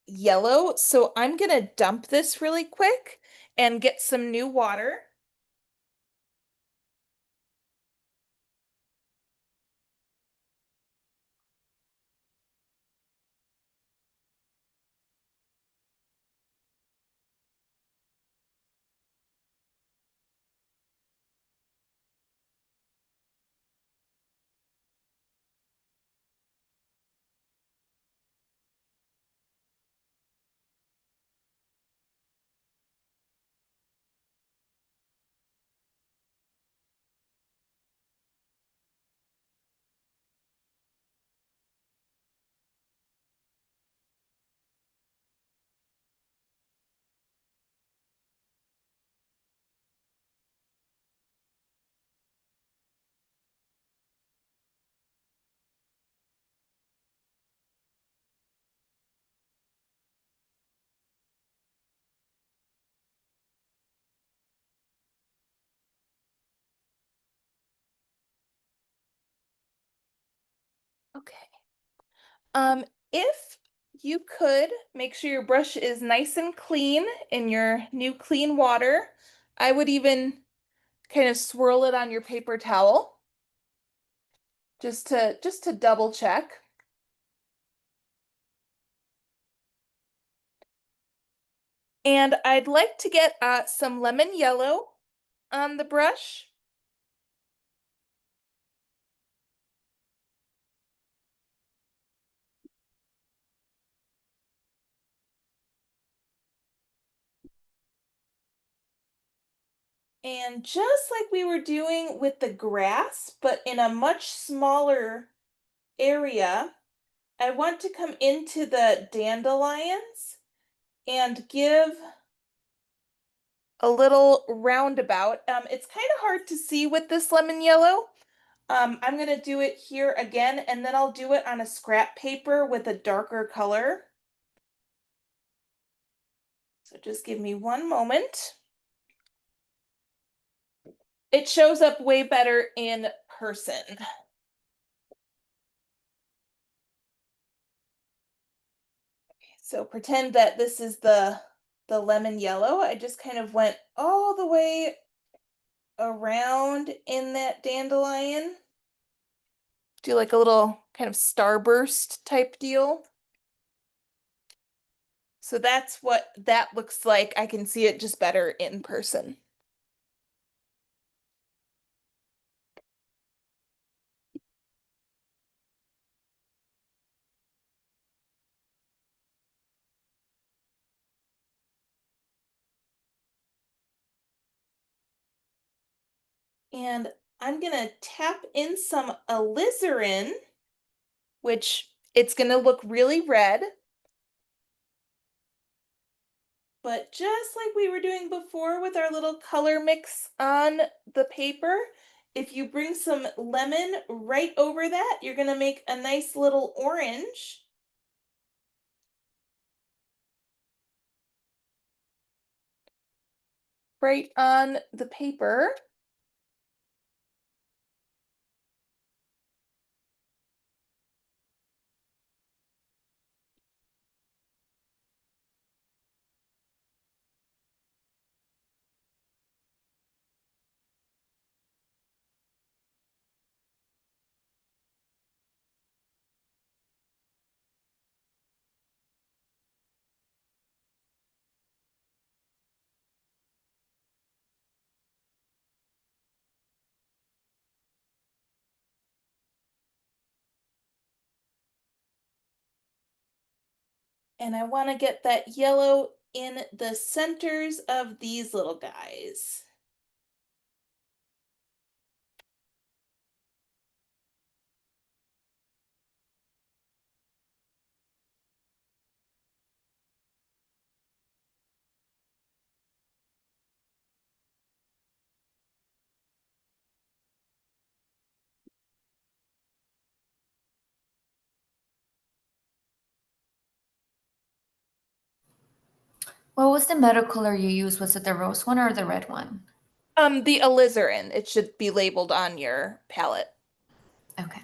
Speaker 1: yellow. So I'm gonna dump this really quick and get some new water. Okay. Um, if you could make sure your brush is nice and clean in your new clean water, I would even kind of swirl it on your paper towel just to double check. And I'd like to get some lemon yellow on the brush. And just like we were doing with the grass, but in a much smaller area, I want to come into the dandelions and give a little roundabout. It's kind of hard to see with this lemon yellow. I'm gonna do it here again, and then I'll do it on a scrap paper with a darker color. So just give me one moment. It shows up way better in person. So pretend that this is the lemon yellow. I just kind of went all the way around in that dandelion. Do like a little kind of starburst type deal. So that's what that looks like. I can see it just better in person. And I'm gonna tap in some alizarin, which it's gonna look really red. But just like we were doing before with our little color mix on the paper, if you bring some lemon right over that, you're gonna make a nice little orange. Right on the paper. And I want to get that yellow in the centers of these little guys.
Speaker 2: What was the metal color you used? Was it the rose one or the red one?
Speaker 1: The alizarin, it should be labeled on your palette.
Speaker 2: Okay.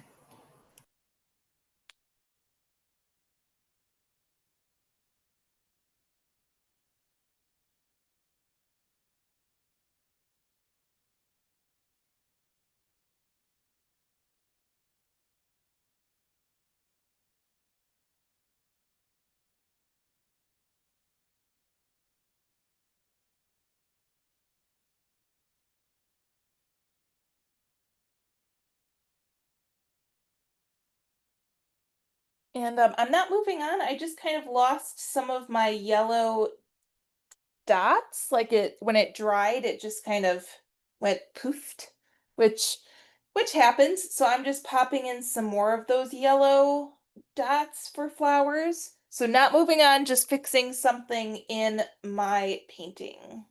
Speaker 1: And I'm not moving on. I just kind of lost some of my yellow dots. Like it when it dried, it just kind of went poofed, which which happens. So I'm just popping in some more of those yellow dots for flowers. So not moving on, just fixing something in my painting.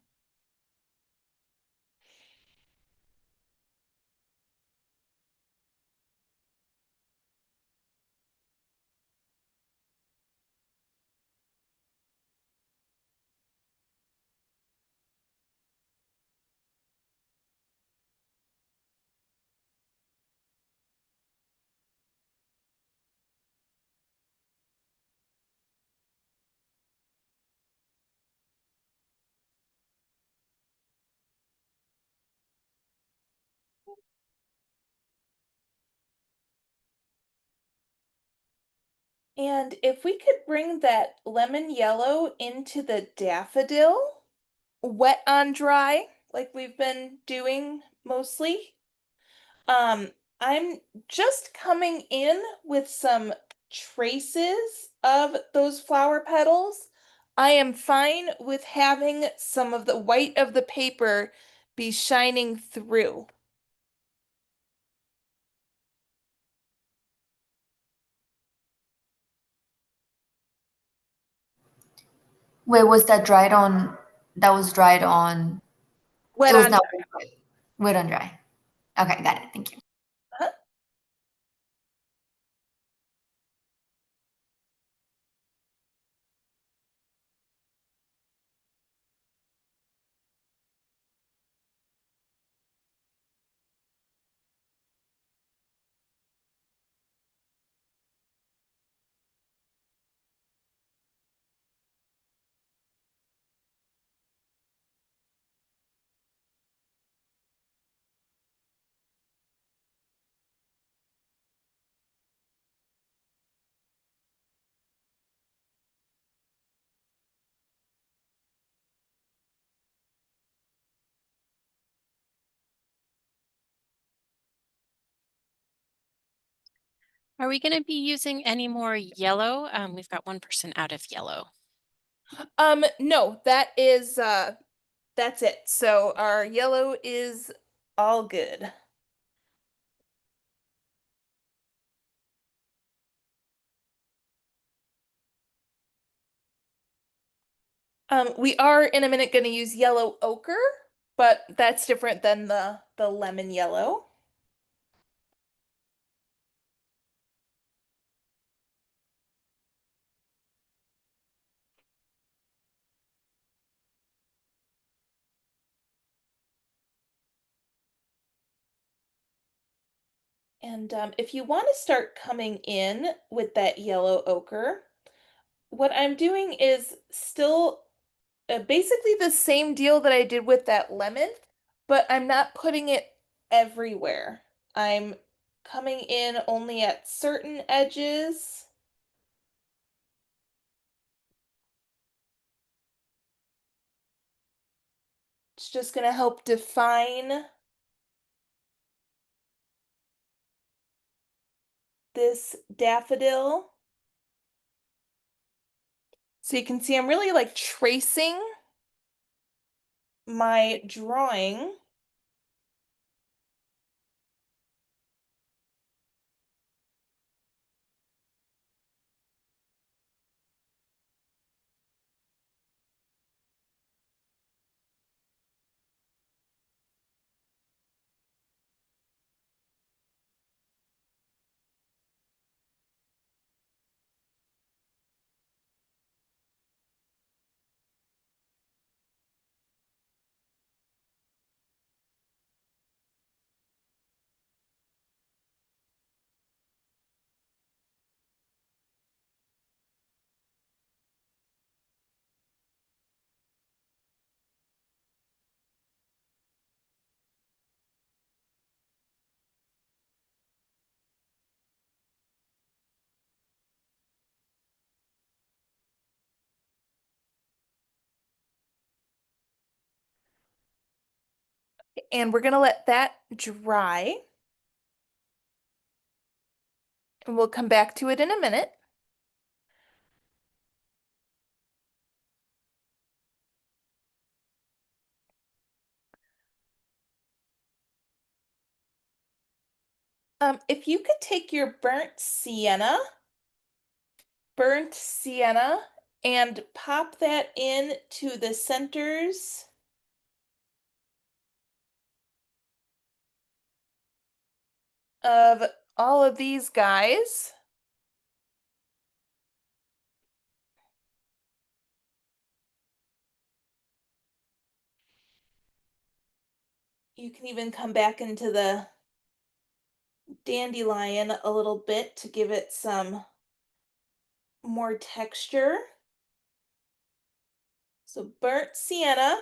Speaker 1: And if we could bring that lemon yellow into the daffodil, wet on dry, like we've been doing mostly. Um, I'm just coming in with some traces of those flower petals. I am fine with having some of the white of the paper be shining through.
Speaker 2: Wait, was that dried on? That was dried on. It
Speaker 1: Wet
Speaker 2: was
Speaker 1: on
Speaker 2: not
Speaker 1: dry.
Speaker 2: wet on dry. Okay, got it. Thank you.
Speaker 1: Huh?
Speaker 3: Are we going to be using any more yellow? We've got 1% out of yellow.
Speaker 1: No, that's it. So our yellow is all good. We are in a minute going to use yellow ochre, but that's different than the lemon yellow. And if you want to start coming in with that yellow ochre, what I'm doing is still basically the same deal that I did with that lemon, but I'm not putting it everywhere. I'm coming in only at certain edges. It's just going to help define this daffodil. So you can see I'm really like tracing my drawing. And we're gonna let that dry. And we'll come back to it in a minute. If you could take your burnt sienna, and pop that in to the centers of all of these guys. You can even come back into the dandelion a little bit to give it some more texture. So burnt sienna.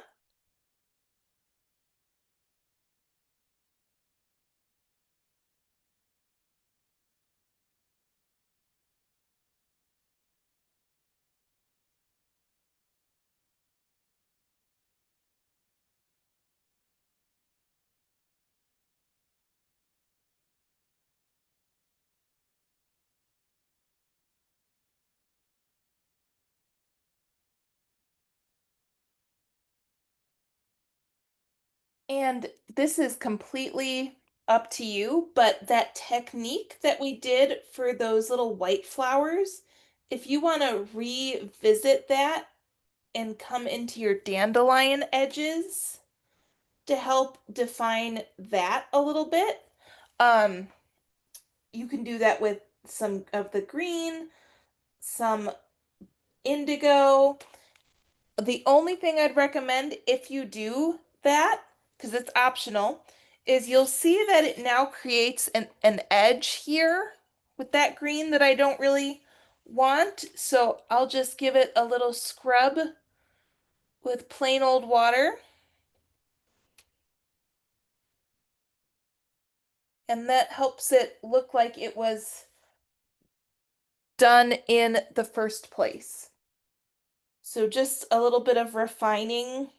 Speaker 1: And this is completely up to you, but that technique that we did for those little white flowers, if you want to revisit that and come into your dandelion edges to help define that a little bit, um, you can do that with some of the green, some indigo. The only thing I'd recommend if you do that, because it's optional, is you'll see that it now creates an edge here with that green that I don't really want. So I'll just give it a little scrub with plain old water. And that helps it look like it was done in the first place. So just a little bit of refining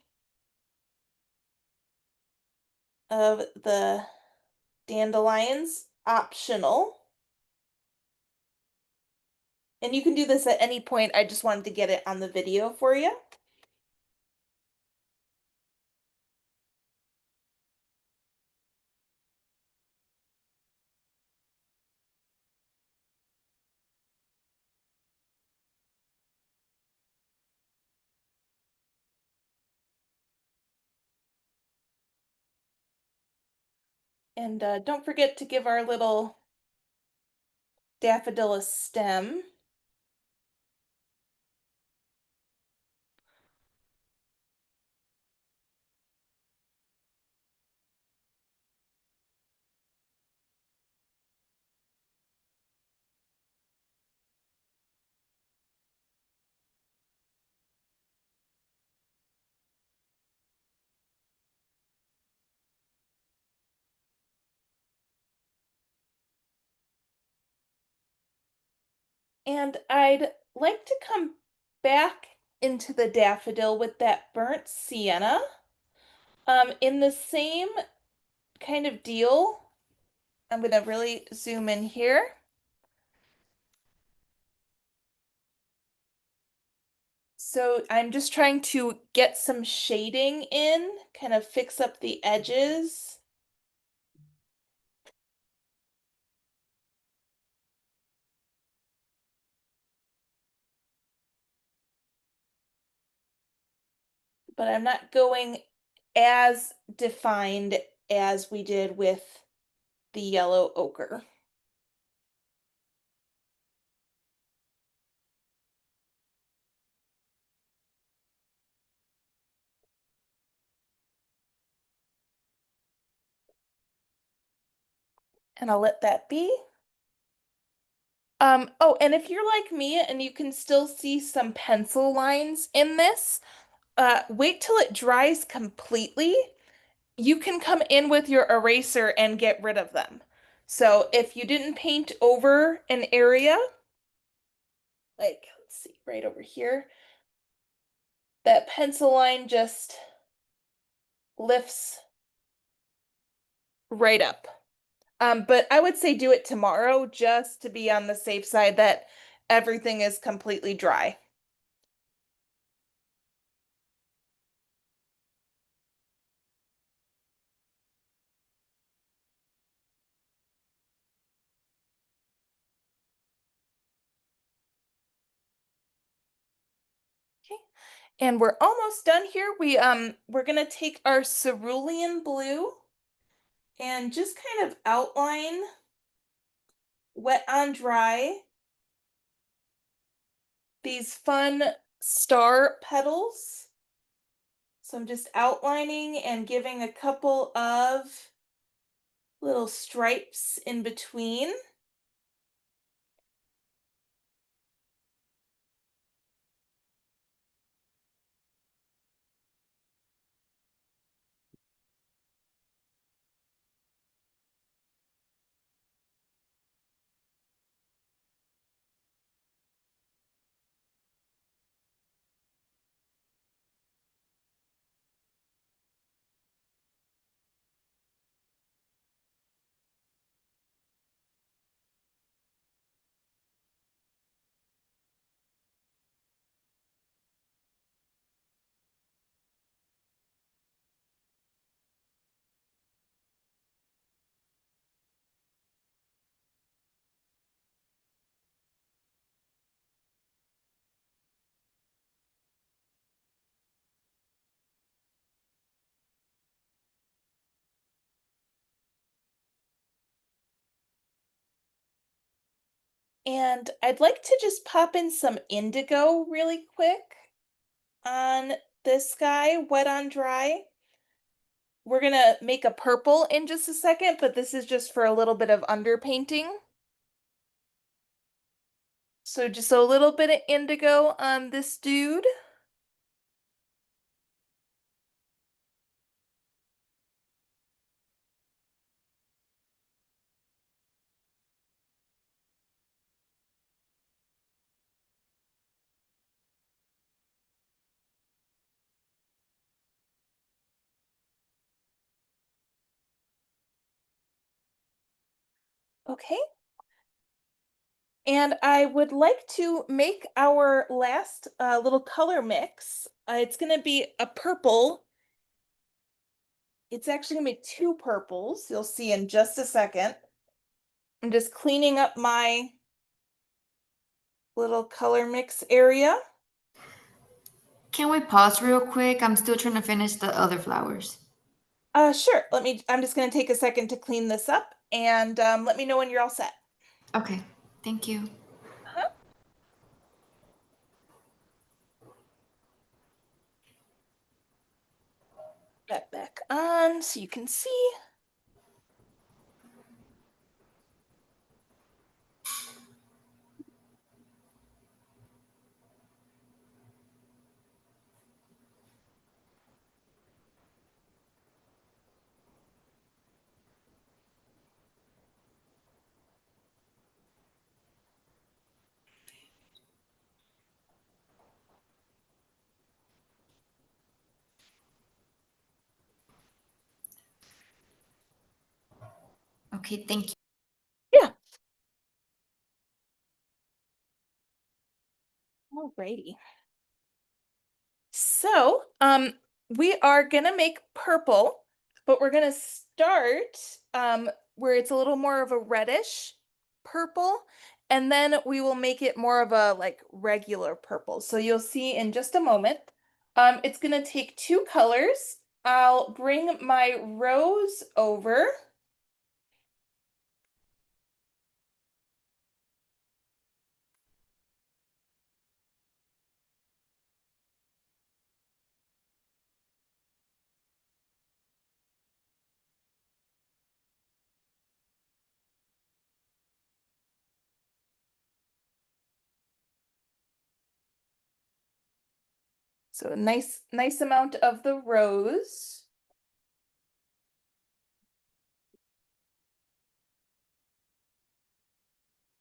Speaker 1: of the dandelions, optional. And you can do this at any point. I just wanted to get it on the video for you. And don't forget to give our little daffodil a stem. And I'd like to come back into the daffodil with that burnt sienna. In the same kind of deal, I'm going to really zoom in here. So I'm just trying to get some shading in, kind of fix up the edges. But I'm not going as defined as we did with the yellow ochre. And I'll let that be. Oh, and if you're like me and you can still see some pencil lines in this, wait till it dries completely. You can come in with your eraser and get rid of them. So if you didn't paint over an area, like, let's see, right over here, that pencil line just lifts right up. But I would say do it tomorrow just to be on the safe side that everything is completely dry. Okay. And we're almost done here. We're gonna take our cerulean blue and just kind of outline wet on dry these fun star petals. So I'm just outlining and giving a couple of little stripes in between. And I'd like to just pop in some indigo really quick on this guy, wet on dry. We're gonna make a purple in just a second, but this is just for a little bit of underpainting. So just a little bit of indigo on this dude. Okay. And I would like to make our last little color mix. It's going to be a purple. It's actually going to be two purples. You'll see in just a second. I'm just cleaning up my little color mix area.
Speaker 2: Can we pause real quick? I'm still trying to finish the other flowers.
Speaker 1: Sure. I'm just going to take a second to clean this up and let me know when you're all set.
Speaker 2: Okay, thank you.
Speaker 1: Uh-huh. That back on so you can see.
Speaker 2: Okay, thank you.
Speaker 1: Yeah. Alrighty. So, we are gonna make purple, but we're gonna start where it's a little more of a reddish purple, and then we will make it more of a like regular purple. So you'll see in just a moment. It's gonna take two colors. I'll bring my rose over. So a nice amount of the rose.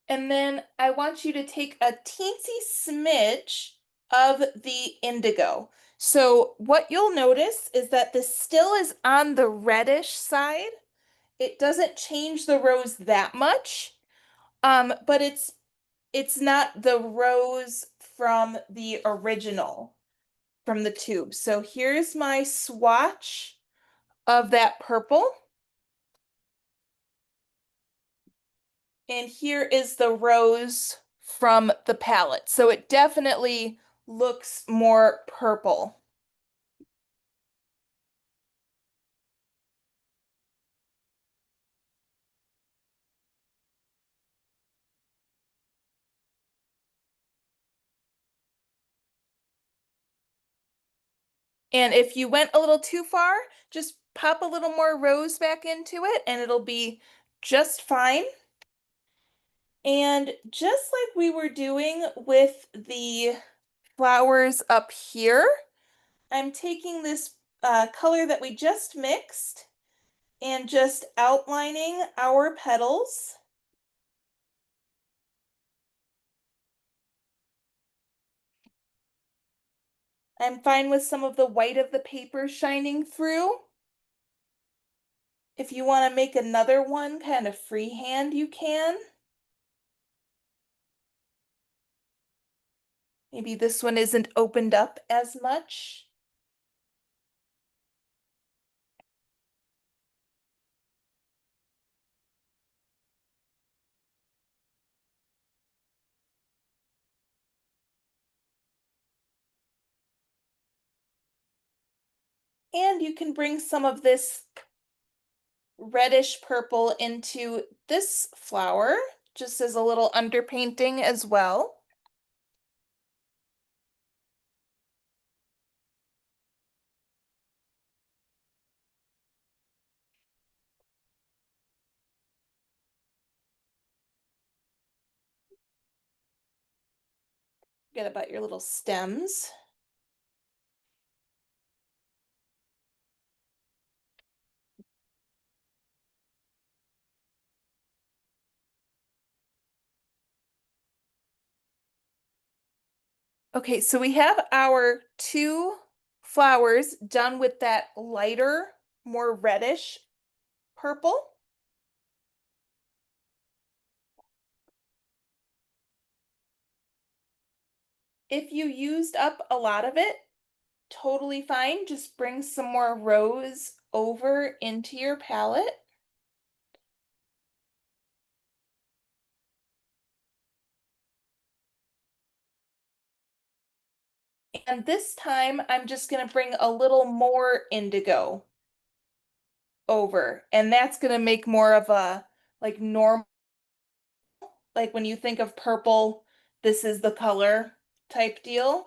Speaker 1: And then I want you to take a teensy smidge of the indigo. So what you'll notice is that this still is on the reddish side. It doesn't change the rose that much, but it's not the rose from the original, from the tube. So here's my swatch of that purple. And here is the rose from the palette. So it definitely looks more purple. And if you went a little too far, just pop a little more rose back into it and it'll be just fine. And just like we were doing with the flowers up here, I'm taking this color that we just mixed and just outlining our petals. I'm fine with some of the white of the paper shining through. If you want to make another one kind of freehand, you can. Maybe this one isn't opened up as much. And you can bring some of this reddish purple into this flower, just as a little underpainting as well. Forget about your little stems. Okay, so we have our two flowers done with that lighter, more reddish purple. If you used up a lot of it, totally fine. Just bring some more rose over into your palette. And this time I'm just going to bring a little more indigo over. And that's going to make more of a like normal, like when you think of purple, this is the color type deal.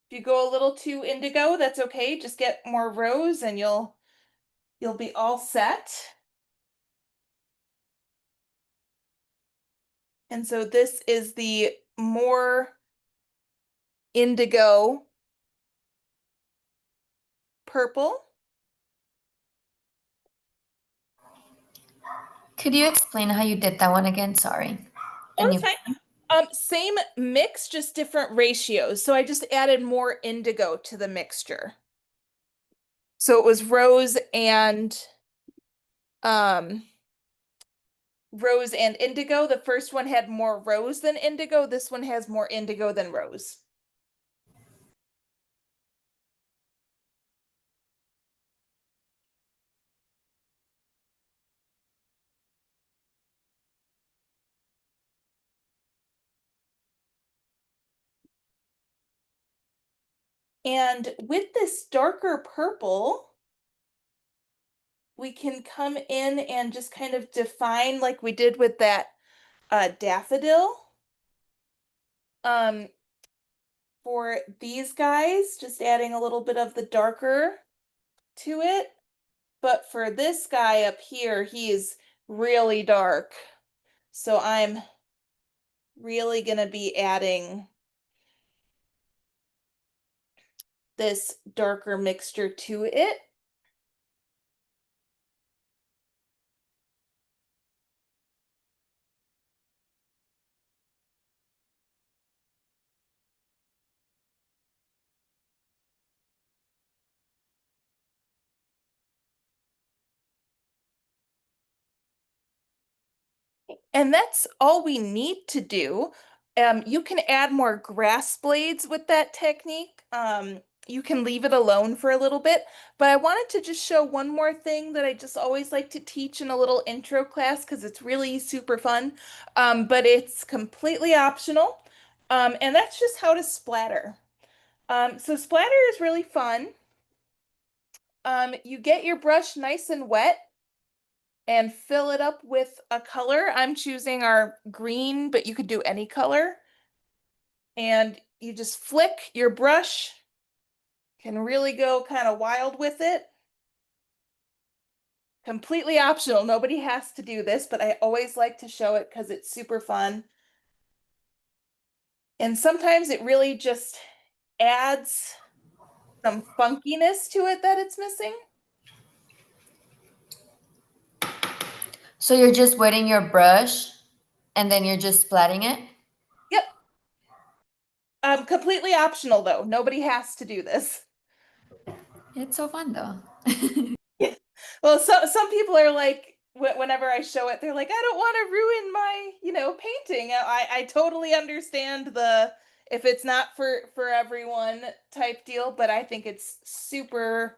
Speaker 1: If you go a little too indigo, that's okay. Just get more rose and you'll be all set. And so this is the more indigo purple.
Speaker 2: Could you explain how you did that one again? Sorry.
Speaker 1: Oh,
Speaker 2: And
Speaker 1: it's fine. Same mix, just different ratios. So I just added more indigo to the mixture. So it was rose and indigo. The first one had more rose than indigo. This one has more indigo than rose. And with this darker purple, we can come in and just kind of define like we did with that daffodil. For these guys, just adding a little bit of the darker to it. But for this guy up here, he's really dark. So I'm really going to be adding this darker mixture to it. And that's all we need to do. You can add more grass blades with that technique. You can leave it alone for a little bit, but I wanted to just show one more thing that I just always like to teach in a little intro class because it's really super fun, but it's completely optional. And that's just how to splatter. So splatter is really fun. You get your brush nice and wet and fill it up with a color. I'm choosing our green, but you could do any color. And you just flick your brush, can really go kind of wild with it. Completely optional. Nobody has to do this, but I always like to show it because it's super fun. And sometimes it really just adds some funkiness to it that it's missing.
Speaker 2: So you're just wetting your brush and then you're just splatting it?
Speaker 1: Yep. Completely optional though. Nobody has to do this.
Speaker 2: It's so fun though.
Speaker 1: Well, some people are like, whenever I show it, they're like, I don't want to ruin my, painting. I totally understand the if it's not for everyone type deal, but I think it's super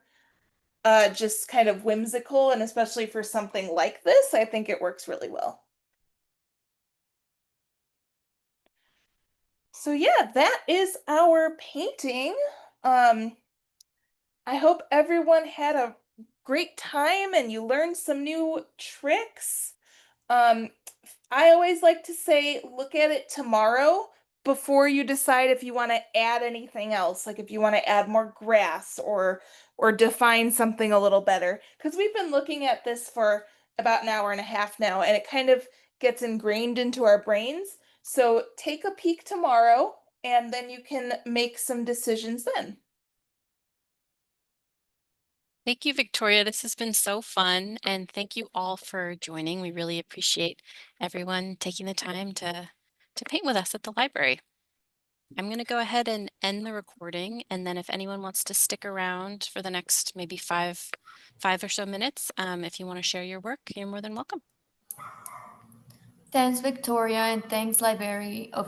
Speaker 1: just kind of whimsical, and especially for something like this, I think it works really well. So yeah, that is our painting. I hope everyone had a great time and you learned some new tricks. Um, I always like to say, look at it tomorrow before you decide if you want to add anything else, like if you want to add more grass or define something a little better. Because we've been looking at this for about an hour and a half now, and it kind of gets ingrained into our brains. So take a peek tomorrow, and then you can make some decisions then.
Speaker 3: Thank you, Victoria. This has been so fun, and thank you all for joining. We really appreciate everyone taking the time to paint with us at the library. I'm going to go ahead and end the recording, and then if anyone wants to stick around for the next maybe five or so minutes, if you want to share your work, you're more than welcome.
Speaker 2: Thanks, Victoria, and thanks, Library of